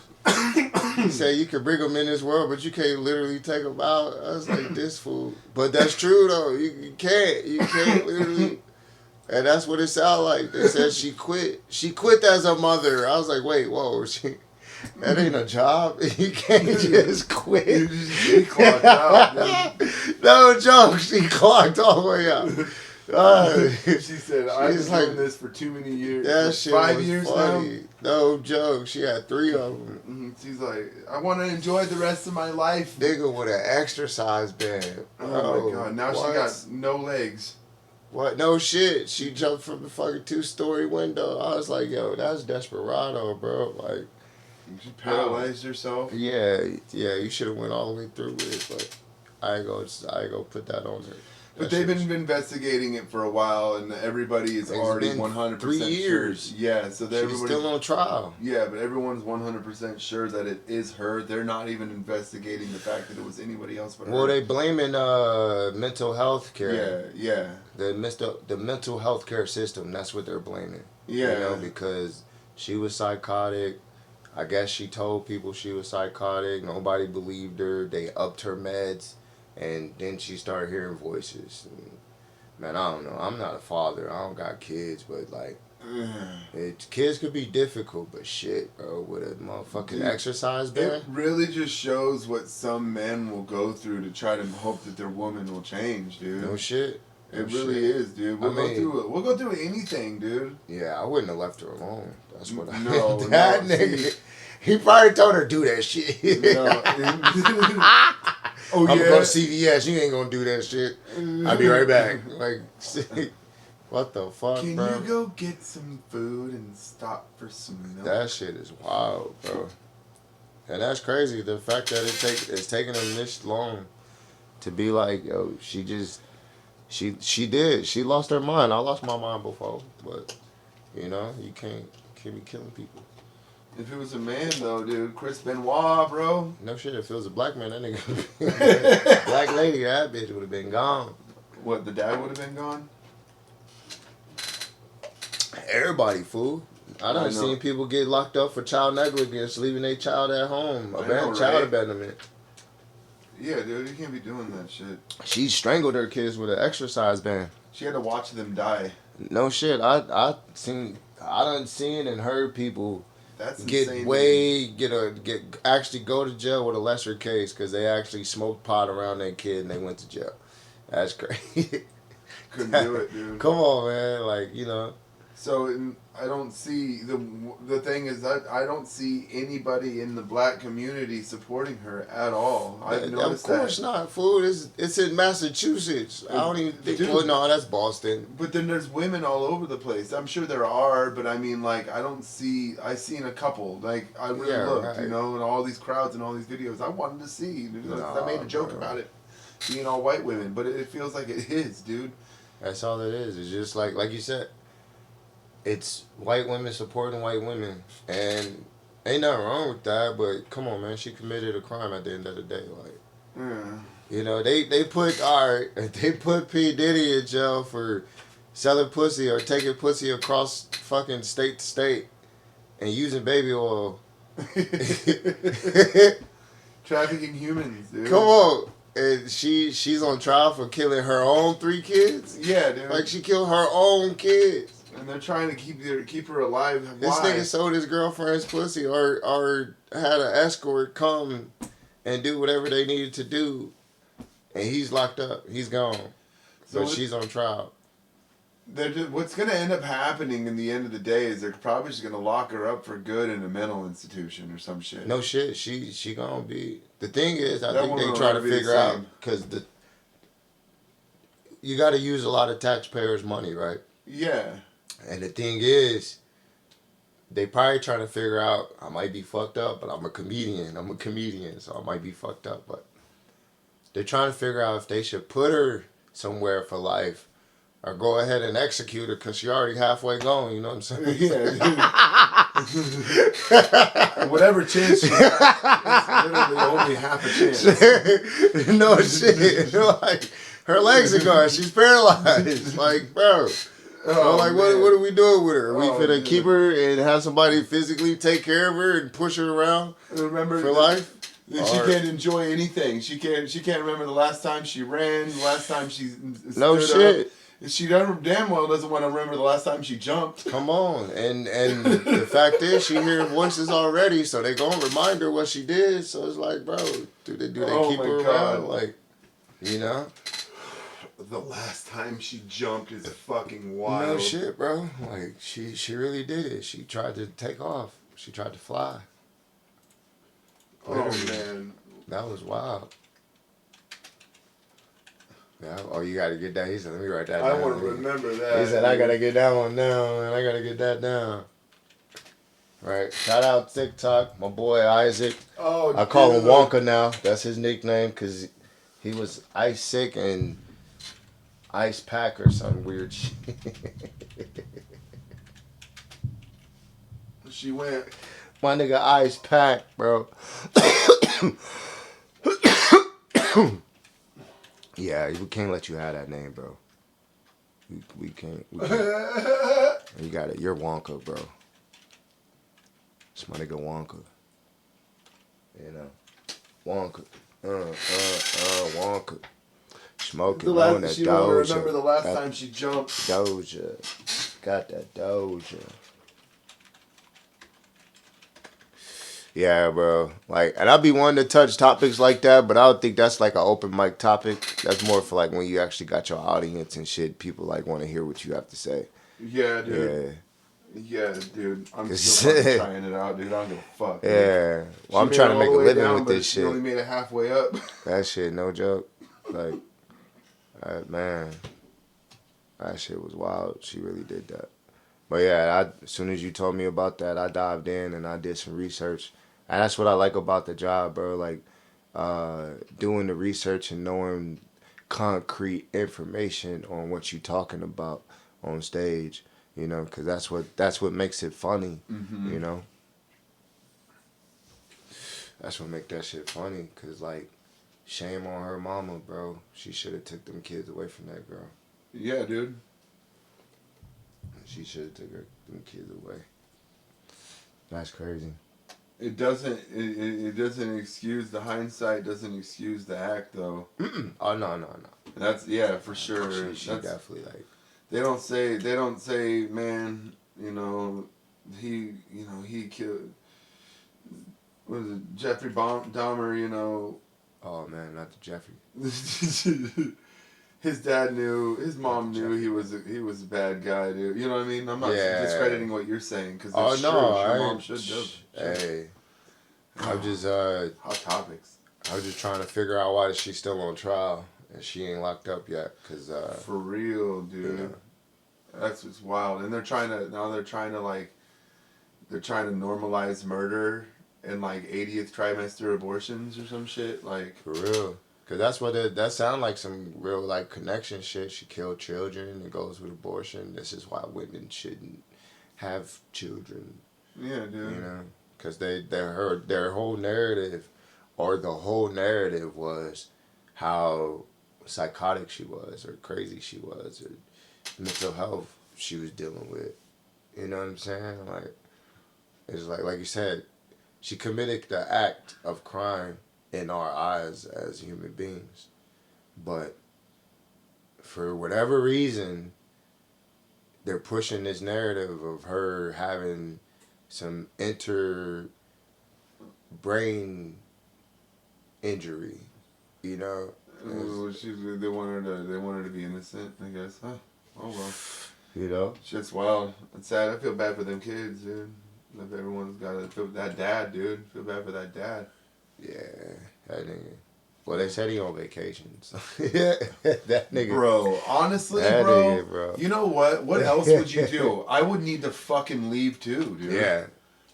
B: He said you can bring them in this world, but you can't literally take them out. I was like, this fool. But that's true though. You can't literally. And that's what it sounded like. They said she quit. She quit as a mother. I was like, wait, whoa, that ain't a job. You can't just quit.
A: She clocked out, dude.
B: No joke. She clocked all the way out.
A: She said, I've been doing this for too many years.
B: That shit
A: 5
B: was
A: years
B: funny. No joke. She had 3 of them.
A: She's like, I want to enjoy the rest of my life.
B: Nigga with an exercise band.
A: Oh my god. Now she got no legs.
B: What? No shit. She jumped from the fucking 2-story window. I was like, yo, that's desperado, bro. Like,
A: she paralyzed herself.
B: Yeah. You should have went all the way through with it, but I ain't gonna put that on her.
A: But they've been investigating it for a while, and everybody is already 100%
B: 3 years.
A: sure. Yeah, so
B: she's still on trial.
A: Yeah, but everyone's 100% sure that it is her. They're not even investigating the fact that it was anybody else but her.
B: Well, they blaming mental health care.
A: Yeah.
B: The mental health care system. That's what they're blaming.
A: Yeah.
B: You know, because she was psychotic. I guess she told people she was psychotic. Nobody believed her. They upped her meds. And then she started hearing voices. And, man, I don't know. I'm not a father. I don't got kids, but like, kids could be difficult, but shit, bro, with a motherfucking exercise band.
A: It really just shows what some men will go through to try to hope that their woman will change, dude.
B: No shit.
A: It really is, dude. We'll go through it. We'll go through anything, dude.
B: Yeah, I wouldn't have left her alone. That's what I.
A: No,
B: that nigga. He probably told her do that shit. No.
A: Oh,
B: I'm gonna go to CVS. You ain't gonna do that shit. I'll be right back. Like, what the fuck,
A: Can
B: bro?
A: you go get some food and stop for some milk?
B: That shit is wild, bro. And that's crazy. The fact that it's taking them this long to be like, yo, she did. She lost her mind. I lost my mind before, but you know, you can't be killing people.
A: If it was a man, though, dude, Chris Benoit, bro.
B: No shit, if it was a black man, that nigga, black lady, that bitch would have been gone.
A: What, the dad would have been gone?
B: Everybody, fool. I done seen people get locked up for child negligence, leaving their child at home. Child abandonment.
A: Yeah, dude, you can't be doing that shit.
B: She strangled her kids with an exercise band.
A: She had to watch them die.
B: No shit, I done seen and heard people
A: That's
B: actually go to jail with a lesser case because they actually smoked pot around their kid and they went to jail. That's crazy.
A: Couldn't do it, dude.
B: Come on, man. Like, you know.
A: So I don't see the thing is that I don't see anybody in the black community supporting her at all. I've noticed that. Of course
B: not, fool. It's in Massachusetts. I don't even think. Well, no, that's Boston.
A: But then there's women all over the place. I'm sure there are, but I mean, like, I don't see. I seen a couple. Like, I really looked, you know, and all these crowds and all these videos. I wanted to see. I made a joke about it being all white women, but it feels like it is, dude.
B: That's all it is. It's just like you said. It's white women supporting white women, and ain't nothing wrong with that. But come on, man, she committed a crime at the end of the day. Like, you know, they put P Diddy in jail for selling pussy or taking pussy across fucking state to state and using baby oil.
A: Trafficking humans, dude.
B: Come on. And she's on trial for killing her own 3 kids?
A: Yeah, dude.
B: Like, she killed her own kids.
A: And they're trying to keep her alive. Why?
B: This nigga sold his girlfriend's pussy or had an escort come and do whatever they needed to do. And he's locked up. He's gone. So but she's on trial.
A: what's going to end up happening in the end of the day is they're probably just going to lock her up for good in a mental institution or some shit.
B: No shit. She gonna be. The thing is, I
A: That
B: think
A: woman
B: they
A: will
B: try to
A: never be the
B: figure out
A: same.
B: because you got to use a lot of taxpayers' money, right?
A: Yeah.
B: And the thing is, they probably trying to figure out. I might be fucked up, but I'm a comedian, so I might be fucked up. But they're trying to figure out if they should put her somewhere for life or go ahead and execute her because she already halfway gone. You know what I'm saying?
A: Yeah. Whatever chance she got, it's literally only half a chance.
B: No shit. Like her legs are gone. She's paralyzed. Like, bro.
A: Oh,
B: like, what are we doing with her? Are we finna
A: dude.
B: keep her and have somebody physically take care of her and push her around
A: Remember
B: for life?
A: She can't enjoy anything. She can't remember the last time she ran, the last time she
B: No
A: stood
B: shit.
A: up. She damn well doesn't want to remember the last time she jumped.
B: Come on. And the fact is, she hears voices already, so they gonna remind her what she did. So it's like, bro, do they keep her around? Like, you know?
A: The last time she jumped is fucking wild.
B: No shit, bro. Like, she really did it. She tried to take off. She tried to fly.
A: Oh, man.
B: That was wild. Yeah, oh, you gotta get that. He said, let me write that down.
A: I want to remember that.
B: He said, I gotta get that one down, man. I gotta get that down. Right. Shout out TikTok, my boy Isaac.
A: Oh,
B: I call him Wonka now. That's his nickname because he was ice sick and ice pack or some weird shit.
A: She went.
B: My nigga ice pack, bro. Yeah, we can't let you have that name, bro. We can't. You got it. You're Wonka, bro. It's my nigga Wonka. You know, Wonka. Wonka. Smoking on that
A: She won't
B: Doja.
A: remember the last time she jumped.
B: Doja. Got that Doja. Yeah, bro. Like, and I'd be wanting to touch topics like that, but I don't think that's like an open mic topic. That's more for like when you actually got your audience and shit. People like want to hear what you have to say.
A: Yeah, dude.
B: Yeah.
A: Yeah, dude. I'm still fucking trying it out, dude. I don't give a fuck. Dude.
B: Yeah. Well, I'm trying to make a living with this shit.
A: She only made it halfway up.
B: That shit, no joke. Like, man, that shit was wild. She really did that. But yeah, as soon as you told me about that, I dived in and I did some research. And that's what I like about the job, bro. Like, doing the research and knowing concrete information on what you're talking about on stage. You know, because that's what makes it funny.
A: Mm-hmm.
B: You know, that's what make that shit funny. Cause like, shame on her mama, bro. She should have took them kids away from that girl.
A: Yeah, dude.
B: She should have took them kids away. That's crazy.
A: It doesn't excuse the hindsight. Doesn't excuse the act though.
B: Oh no.
A: That's for sure.
B: She definitely like.
A: They don't say, man, he killed, what was it, Jeffrey Dahmer,
B: Oh man, not the Jeffrey.
A: His dad knew, his mom knew he was a bad guy, dude. You know what I mean? I'm not discrediting what you're saying, because it's true. Your mom should do.
B: Hey, I'm just,
A: hot topics.
B: I was just trying to figure out why she's still on trial. And she ain't locked up yet, cause
A: for real, dude. Yeah. That's what's wild. And they're trying to normalize murder and like 80th trimester abortions or some shit, like
B: for real. Cause that's what that sound like, some real like connection shit. She killed children. It goes with abortion. This is why women shouldn't have children.
A: Yeah, dude.
B: You know, cause their whole narrative, or the whole narrative was how psychotic she was, or crazy she was, or mental health she was dealing with. You know what I'm saying? Like, it's like you said, she committed the act of crime in our eyes as human beings. But for whatever reason, they're pushing this narrative of her having some brain injury, you know.
A: They want her to be innocent, I guess. Huh? Oh well.
B: You know?
A: Shit's wild. It's sad. I feel bad for them kids, dude. If everyone's got to feel that dad, dude. Feel bad for that dad.
B: Yeah, that nigga. Well, they said he on vacation. So yeah, that nigga.
A: Bro, honestly,
B: that
A: bro,
B: nigga, bro.
A: You know what? What else would you do? I would need to fucking leave too, dude.
B: Yeah.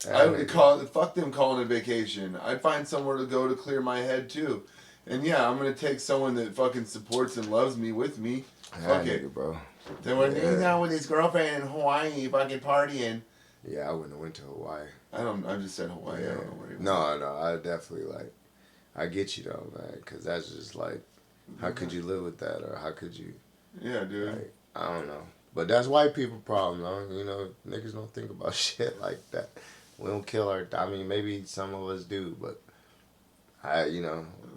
A: I would fuck them calling it vacation. I'd find somewhere to go to clear my head too. And yeah, I'm gonna take someone that fucking supports and loves me with me. Fuck it,
B: bro.
A: Then when he's out with his girlfriend in Hawaii, fucking partying.
B: Yeah, I wouldn't have went to Hawaii.
A: I just said Hawaii. Yeah. I don't know where he was.
B: No, I definitely like. I get you though, man, because that's just like, how could you live with that, or how could you?
A: Yeah, dude.
B: Like, I don't know, but that's white people problem, though. You know, niggas don't think about shit like that. We don't kill our. I mean, maybe some of us do, but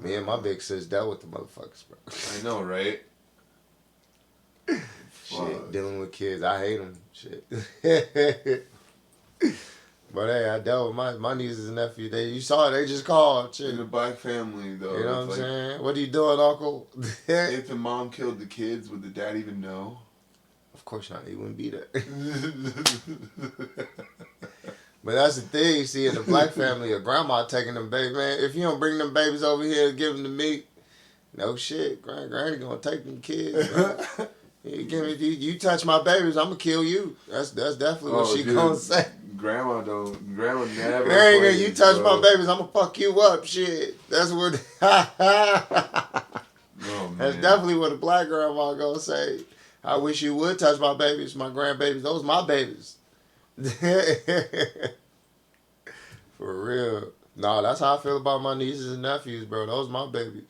B: me and my big sis dealt with the motherfuckers, bro.
A: I know, right?
B: Shit, dealing with kids, I hate them. Shit. But hey, I dealt with my nieces and nephews. You saw it, they just called. Shit.
A: In a black family, though.
B: You know what I'm saying? What are you doing, Uncle?
A: If the mom killed the kids, would the dad even know?
B: Of course not. He wouldn't be there. But that's the thing. See, in the black family, a grandma taking them babies. Man, if you don't bring them babies over here and give them to me, no shit. Granny gonna take them kids, bro. You touch my babies, I'm gonna kill you. That's definitely what she gonna say.
A: Grandma never.
B: Granny, you touch my babies, I'm gonna fuck you up. Shit. That's what. That's definitely what a black grandma gonna say. I wish you would touch my babies, my grandbabies. Those my babies. For real. No, that's how I feel about my nieces and nephews, bro. Those my babies.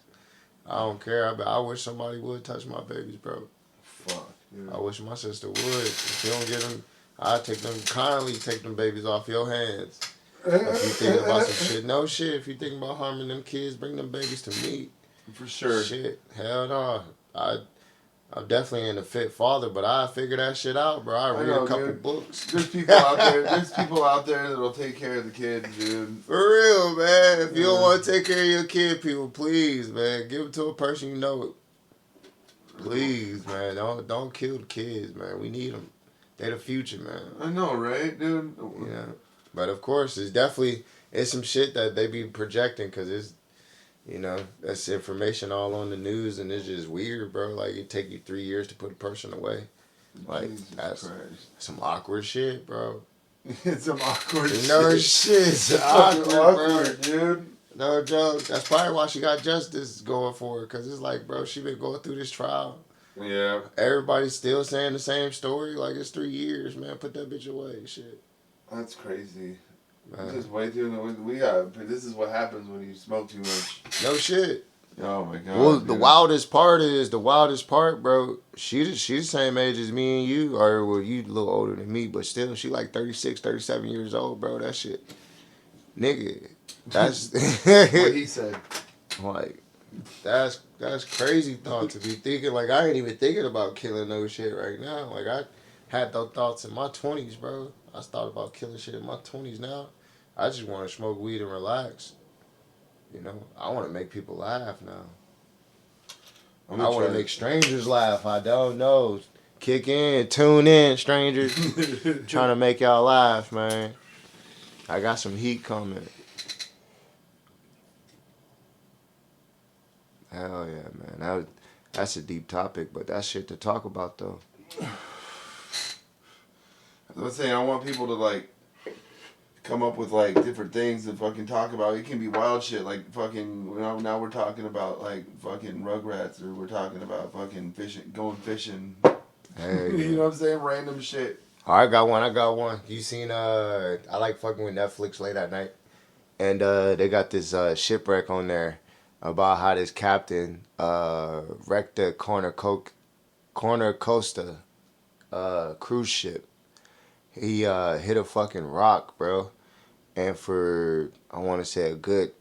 B: I don't care. I wish somebody would touch my babies, bro.
A: Fuck. Dude.
B: I wish my sister would. If you don't get them, I'd kindly take them babies off your hands. If you think about some shit. No shit. If you think about harming them kids, bring them babies to me.
A: For sure.
B: Shit. Hell no. I'm definitely an a fit father, but I figure that shit out, bro. I read a couple books.
A: There's people out there. There's people out there that'll take care of the kids, dude.
B: For real, man. If you don't want to take care of your kid, people, please, man, give it to a person you know. Please, man, don't kill the kids, man. We need them. They're the future, man.
A: I know, right, dude?
B: Yeah. But of course, it's some shit that they be projecting because it's. That's information all on the news, and it's just weird, bro. Like, it take you 3 years to put a person away. Like, that's some awkward shit, bro.
A: It's some awkward shit.
B: No shit. It's awkward, bro.
A: Dude.
B: No joke. That's probably why she got justice going for her, because it's like, bro, she been going through this trial.
A: Yeah.
B: Everybody's still saying the same story. Like, it's 3 years, man. Put that bitch away. Shit.
A: That's crazy. Just wait till this is what happens when you smoke too much.
B: No shit.
A: Oh my god.
B: Well, the wildest part, bro. She's the same age as me and you, or well, you a little older than me, but still, she like 36, 37 years old, bro. That shit, nigga. That's
A: what he said.
B: Like, that's crazy thought to be thinking. Like, I ain't even thinking about killing no shit right now. Like, I had those thoughts in my 20s, bro. I thought about killing shit in my 20s now. I just want to smoke weed and relax. I want to make people laugh now. I want to make strangers laugh. I don't know. Kick in, tune in, strangers. Trying to make y'all laugh, man. I got some heat coming. Hell yeah, man. That's a deep topic, but that's shit to talk about, though.
A: I was saying, I want people to, like, come up with, like, different things to fucking talk about. It can be wild shit, like, fucking, now we're talking about, like, fucking Rugrats, or we're talking about fucking going fishing.
B: Hey,
A: you know what I'm saying? Random shit.
B: Oh, I got one. You seen, I like fucking with Netflix late at night. And, they got this, shipwreck on there about how this captain, wrecked the Corner Costa, cruise ship. He hit a fucking rock, bro. And for, I want to say, a good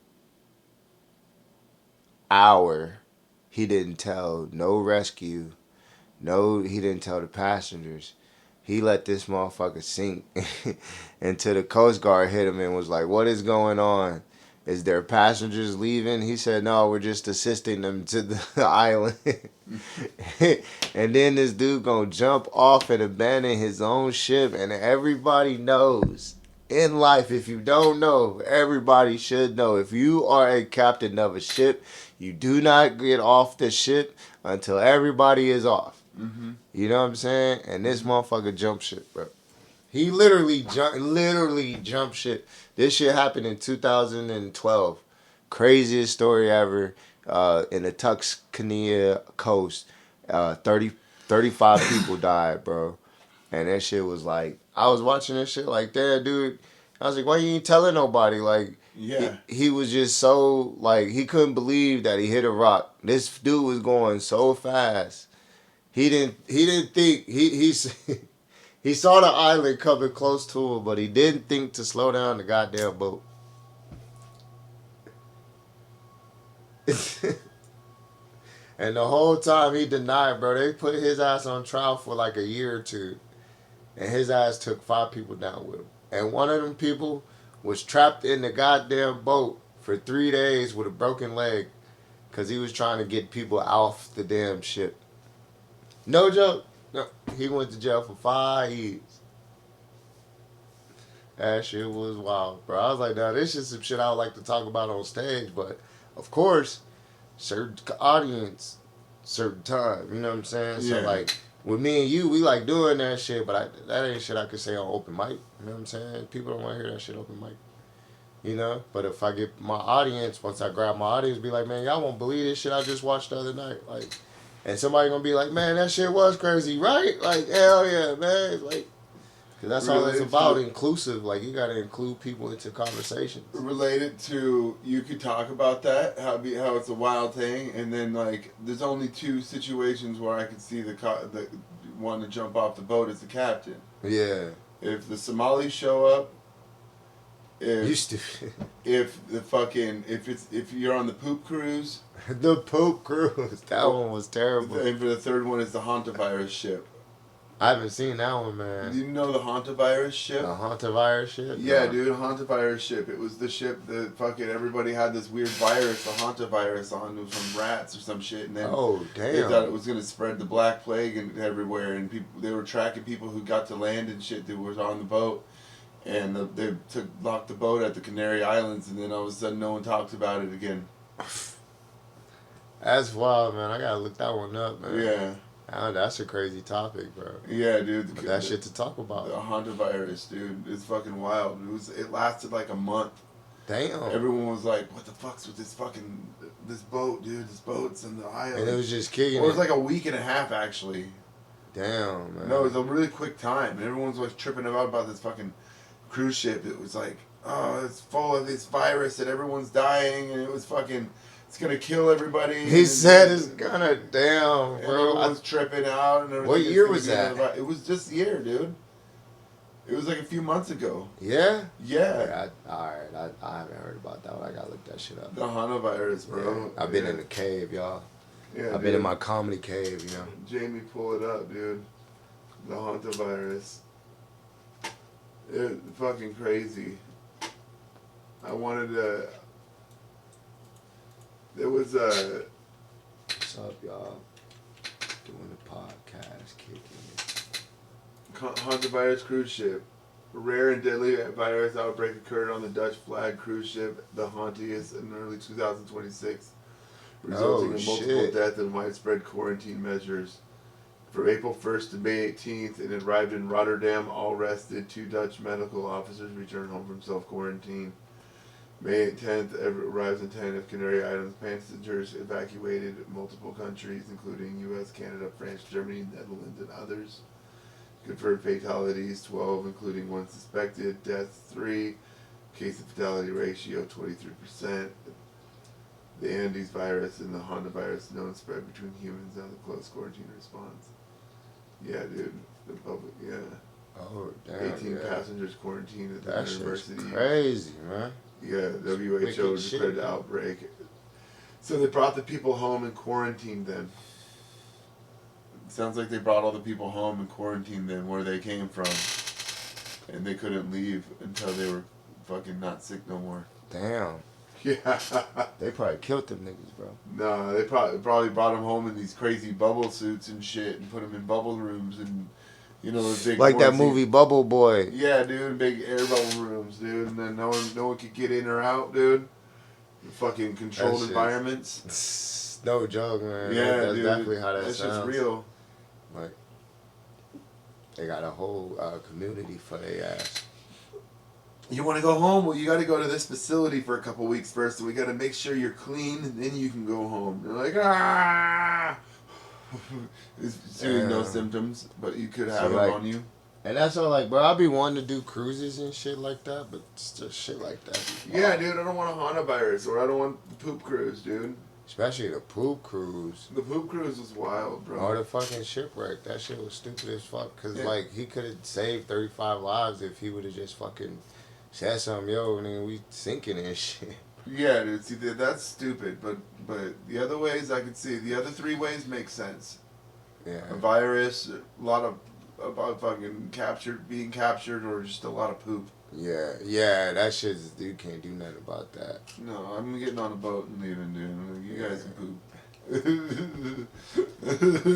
B: hour, he didn't tell no rescue. No, he didn't tell the passengers. He let this motherfucker sink until the Coast Guard hit him and was like, what is going on? Is there passengers leaving? He said, no, we're just assisting them to the island. And then this dude gonna jump off and abandon his own ship. And everybody knows in life, if you don't know, everybody should know. If you are a captain of a ship, you do not get off the ship until everybody is off.
A: Mm-hmm.
B: You know what I'm saying? And this motherfucker jumped ship, bro. He literally jumped ship. This shit happened in 2012. Craziest story ever. In the Tuscania coast, 35 people died, bro. And that shit was like, I was watching this shit like, damn, dude. I was like, why you ain't telling nobody? Like,
A: yeah,
B: he was just so, like, he couldn't believe that he hit a rock. This dude was going so fast. He didn't think, he saw the island coming close to him, but he didn't think to slow down the goddamn boat. And the whole time he denied, bro. They put his ass on trial for like a year or two. And his ass took 5 people down with him. And one of them people was trapped in the goddamn boat for 3 days with a broken leg. Because he was trying to get people off the damn ship. No joke. No, he went to jail for 5 years. That shit was wild, bro. I was like, now this is some shit I would like to talk about on stage. But, of course, certain audience, certain time. You know what I'm saying?
A: Yeah.
B: So, like, with me and you, we like doing that shit, but that ain't shit I could say on open mic. You know what I'm saying? People don't want to hear that shit open mic. You know? But if I get my audience, once I grab my audience, be like, man, y'all won't believe this shit I just watched the other night. Like, and somebody gonna be like, man, that shit was crazy, right? Like, hell yeah, man. It's like, because that's all it's about, inclusive. Like, you gotta include people into conversations.
A: Related to, you could talk about that, how it's a wild thing, and then, like, there's only 2 situations where I could see the one to jump off the boat is the captain.
B: Yeah.
A: If the Somalis show up, if you're on the poop cruise.
B: The poop cruise. That one was terrible.
A: And for the third one is the hantavirus ship.
B: I haven't seen that one, man.
A: Do you know the hantavirus ship?
B: The hantavirus ship?
A: Yeah, no. Dude, hantavirus ship. It was the ship that fucking everybody had this weird virus, the hantavirus, on. It was from rats or some shit. And then they thought it was going to spread the Black Plague everywhere. And they were tracking people who got to land and shit that was on the boat. And they locked the boat at the Canary Islands. And then all of a sudden no one talks about it again.
B: That's wild, man. I got to look that one up, man.
A: Yeah.
B: Oh, that's a crazy topic, bro.
A: Yeah, dude.
B: But that shit to talk about.
A: The hantavirus, dude. It's fucking wild. It lasted like a month.
B: Damn.
A: Everyone was like, what the fuck's with this boat, dude? This boat's in the island.
B: And it was just kicking.
A: It was like a week and a half, actually.
B: Damn, man.
A: No, it was a really quick time. And everyone was like tripping about this fucking cruise ship. It was like, oh, it's full of this virus and everyone's dying and it was fucking... It's gonna kill everybody.
B: He said it's gonna, damn, bro.
A: Everyone's tripping out. And
B: what year was that?
A: It was this year, dude. It was like a few months ago.
B: Yeah?
A: Yeah.
B: Alright, I haven't heard about that one. I gotta look that shit up.
A: The hantavirus, bro.
B: Yeah. I've been in the cave, y'all.
A: Yeah,
B: I've been in my comedy cave, you know.
A: Jamie, pull it up, dude. The hantavirus. It's fucking crazy. I wanted to... There was a...
B: What's up, y'all? Doing the podcast, kicking it.
A: Hantavirus cruise ship. A rare and deadly virus outbreak occurred on the Dutch flag cruise ship, the Hantius, in early 2026, resulting in multiple deaths and widespread quarantine measures. From April 1st to May 18th, it arrived in Rotterdam. All rested. 2 Dutch medical officers returned home from self-quarantine. May 10th, arrives in 10 of Canary Islands. Passengers evacuated multiple countries, including U.S., Canada, France, Germany, Netherlands, and others. Confirmed fatalities, 12, including 1 suspected. Deaths, 3. Case of fatality ratio, 23%. The Andes virus and the hantavirus known spread between humans and the close quarantine response. Yeah, dude. The public, yeah.
B: Oh, damn.
A: 18 passengers quarantined at the
B: that
A: university.
B: That's crazy, man.
A: Yeah, WHO declared the outbreak. So they brought the people home and quarantined them. It sounds like they brought all the people home and quarantined them where they came from. And they couldn't leave until they were fucking not sick no more.
B: Damn.
A: Yeah.
B: They probably killed them niggas, bro.
A: No, they probably brought them home in these crazy bubble suits and shit, and put them in bubble rooms, and you know those big
B: Like that
A: quarantine-
B: movie Bubble Boy.
A: Yeah, dude, big air bubble rooms, dude, and then no one could get in or out, dude. Fucking controlled environments.
B: No joke, man.
A: Yeah,
B: That's
A: dude,
B: definitely how that
A: that's
B: sounds.
A: just real.
B: Like, they got a whole community for their ass.
A: You want to go home? Well, you got to go to this facility for a couple weeks first. So we got to make sure you're clean, and then you can go home. They're like, ah. It's really no symptoms, but you could have it on you.
B: And that's all, like, bro, I be wanting to do cruises and shit like that, but it's just shit like that.
A: Yeah, dude, I don't want a Honda virus, or I don't want the poop cruise, dude.
B: Especially the poop cruise.
A: The poop cruise was wild, bro.
B: Or the fucking shipwreck. That shit was stupid as fuck. Because, like, he could have saved 35 lives if he would have just fucking said something, yo, nigga, we sinking and shit.
A: Yeah, dude, see, that's stupid, but the other ways I could see, the other three ways make sense.
B: Yeah.
A: A virus, a lot of fucking being captured, or just a lot of poop.
B: Yeah, that shit's, you can't do nothing about that.
A: No, I'm getting on a boat and leaving, dude. You guys can poop.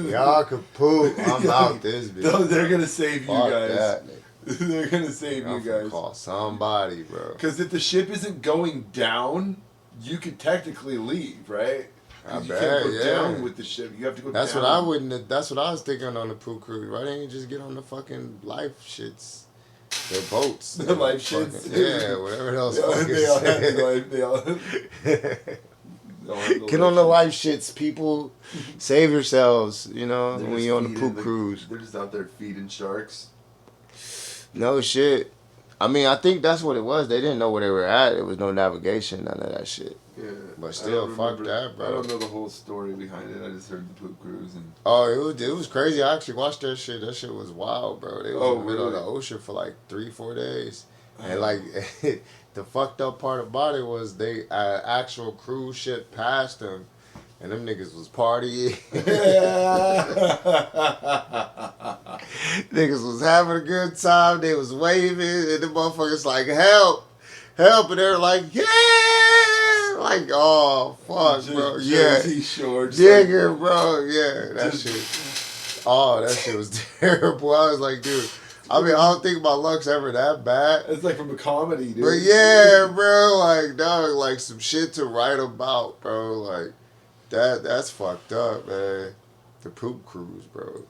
B: Y'all can poop. I'm out this bitch.
A: No, they're gonna save you guys.
B: That,
A: They're gonna save you guys.
B: Call somebody, bro.
A: Because if the ship isn't going down, you could technically leave, right?
B: I
A: You
B: bet,
A: can't go
B: yeah.
A: down with the ship. You have to go
B: That's
A: down.
B: what I wouldn't. That's what I was thinking on the poop cruise. Why didn't you just get on the fucking life shits? The boats.
A: The life shits.
B: Yeah, whatever else.
A: They all have the life. They all have
B: Get on the life shits, people. Save yourselves, you know,
A: They're
B: when
A: just
B: you're on the
A: feeding
B: poop cruise.
A: They're just out there feeding sharks.
B: No shit. I mean, I think that's what it was. They didn't know where they were at. There was no navigation, none of that shit.
A: Yeah.
B: But still, fuck that, bro.
A: I don't know the whole story behind it. I just heard the poop cruise and.
B: Oh, it was crazy. I actually watched that shit. That shit was wild, bro. They was in the middle of the ocean for like 3-4 days, and like the fucked up part about it was they actual cruise ship passed them, and them niggas was partying. Niggas was having a good time. They was waving, and the motherfuckers like help, and they were like yeah. Like, oh, fuck, bro.
A: Jersey Shore.
B: Digger, bro. Yeah, that shit. Oh, that shit was terrible. I was like, dude. I mean, I don't think my luck's ever that bad.
A: It's like from a comedy, dude.
B: But yeah, bro. Like, dog, like some shit to write about, bro. Like, that's fucked up, man. The poop cruise, bro.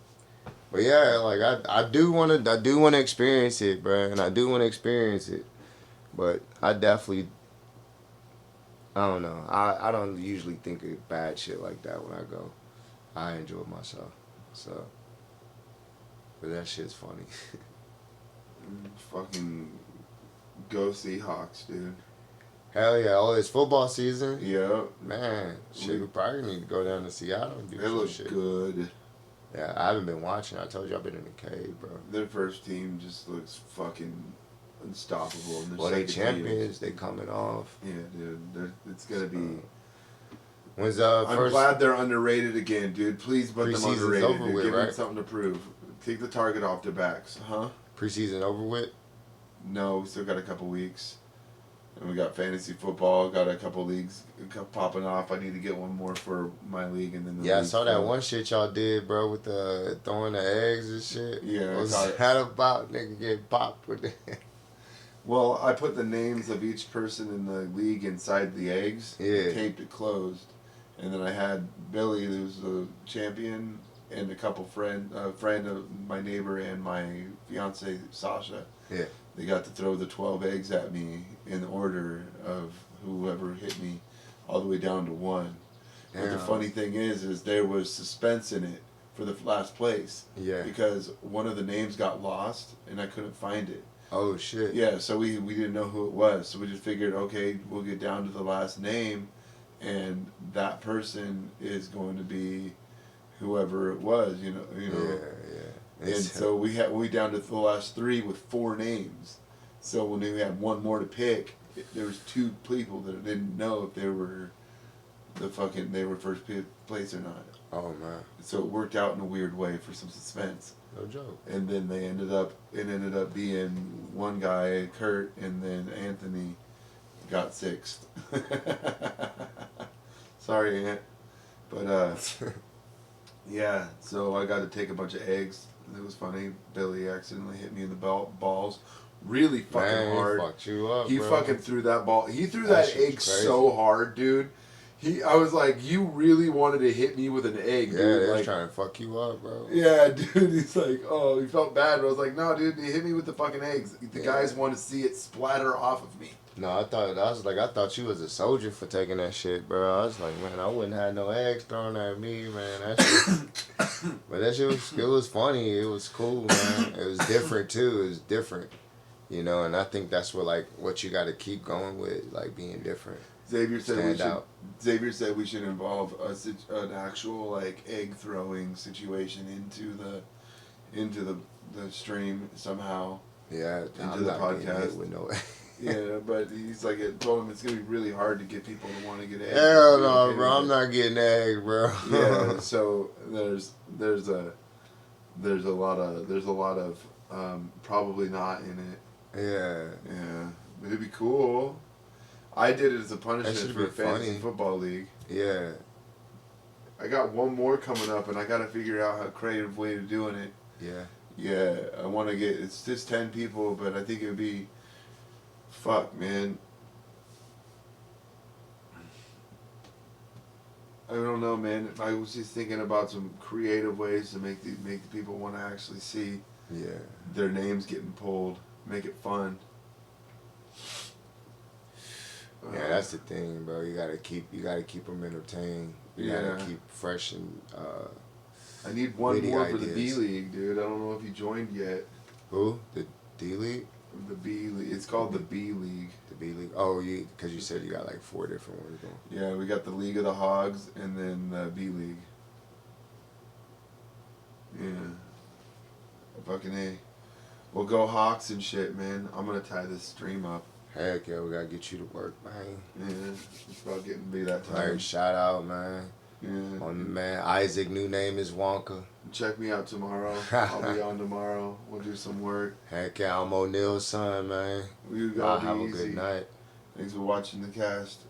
B: But yeah, like I do wanna experience it, bro, and I do wanna experience it. But I definitely. I don't know. I don't usually think of bad shit like that when I go. I enjoy myself. So. But that shit's funny.
A: Fucking go Seahawks, dude.
B: Hell yeah. Oh, it's football season?
A: Yeah.
B: Man, shit, we probably need to go down to Seattle and do
A: They
B: some
A: look
B: shit.
A: good.
B: Yeah, I haven't been watching. I told you I've been in the cave, bro.
A: Their first team just looks fucking unstoppable. And
B: Well, they champions. They coming off.
A: Yeah, dude. It's gonna be.
B: When's
A: I'm
B: first?
A: glad they're underrated again, dude. Please put them
B: Preseason's
A: underrated.
B: over
A: Dude.
B: with,
A: Give them
B: right?
A: something to prove. Take the target off their backs, huh?
B: Preseason over with?
A: No, we still got a couple weeks. And we got fantasy football. Got a couple leagues popping off. I need to get one more for my league, and then the
B: Yeah, I
A: league
B: saw that
A: for-
B: one shit y'all did, bro, with the throwing the eggs and shit.
A: Yeah,
B: What's
A: I saw it.
B: that about? Nigga get popped with it.
A: Well, I put the names of each person in the league inside the eggs.
B: Yeah.
A: Taped it closed, and then I had Billy, who's the champion, and a couple friend of my neighbor and my fiance Sasha.
B: Yeah.
A: They got to throw the 12 eggs at me in order of whoever hit me, all the way down to one. But the
B: Damn.
A: funny thing is there was suspense in it for the last place.
B: Yeah.
A: Because one of the names got lost and I couldn't find it.
B: Oh shit.
A: Yeah, so we didn't know who it was. So we just figured, okay, we'll get down to the last name, and that person is going to be whoever it was. You know.
B: Yeah.
A: And so we down to the last three with 4 names. So when we had one more to pick, there was 2 people that didn't know if they were first place or not.
B: Oh man.
A: So it worked out in a weird way for some suspense.
B: No joke.
A: And then it ended up being one guy, Kurt, and then Anthony got sixth. Sorry, Aunt. But, yeah, so I got to take a bunch of eggs. It was funny. Billy accidentally hit me in the balls really fucking hard.
B: He fucked you up,
A: He
B: bro.
A: fucking threw that ball. He threw that
B: shit was
A: egg
B: crazy.
A: so hard, dude. I was like, you really wanted to hit me with an egg,
B: Yeah,
A: dude.
B: they was
A: Like,
B: trying to fuck you up, bro.
A: yeah, dude. He's like, oh, he felt bad. But I was like, no, dude, he hit me with the fucking eggs. The guys want to see it splatter off of me.
B: No, I thought you was a soldier for taking that shit, bro. I was like, man, I wouldn't have no eggs thrown at me, man. That shit, but that shit was funny. It was cool, man. It was different too. It was different, you know. And I think that's what you got to keep going with, like being different.
A: Xavier said
B: Stand out.
A: Xavier said we should involve an actual like egg throwing situation into the stream somehow.
B: Yeah,
A: Into
B: I'm
A: the
B: not getting
A: podcast.
B: hit with no.
A: Yeah, but he's like, it told him it's gonna be really hard to get people to want to get eggs.
B: Hell no, bro. I'm not getting eggs, bro.
A: Yeah, so there's a lot of probably not in it. Yeah, but it'd be cool. I did it as a punishment
B: should
A: for a
B: be
A: fantasy
B: funny.
A: football league.
B: Yeah.
A: I got one more coming up, and I got to figure out a creative way of doing it.
B: Yeah.
A: Yeah, I want to get. It's just 10 people, but I think it would be. Fuck, man. I don't know, man. I was just thinking about some creative ways to make the people want to actually see their names getting pulled. Make it fun.
B: Yeah, that's the thing, bro. You gotta keep them entertained. You gotta keep fresh and.
A: I need one
B: witty
A: more for the B
B: ideas.
A: League, dude. I don't know if you joined yet.
B: Who? The D League?
A: The B League. It's called the B League.
B: The B League. Oh, because you said you got like 4 different ones going.
A: Yeah, we got the League of the Hogs and then the B League. Yeah. Fucking A. Well, go Hawks and shit, man. I'm gonna tie this stream up.
B: Heck yeah, we gotta get you to work, man.
A: Yeah, it's about getting to be that time.
B: Alright, shout out, man.
A: Yeah.
B: My man Isaac, new name is Wonka.
A: Check me out tomorrow. I'll be on tomorrow. We'll do some work.
B: Heck yeah, I'm O'Neill's son, man.
A: You
B: Y'all
A: go
B: have
A: be
B: a
A: easy.
B: good night.
A: Thanks for watching the cast.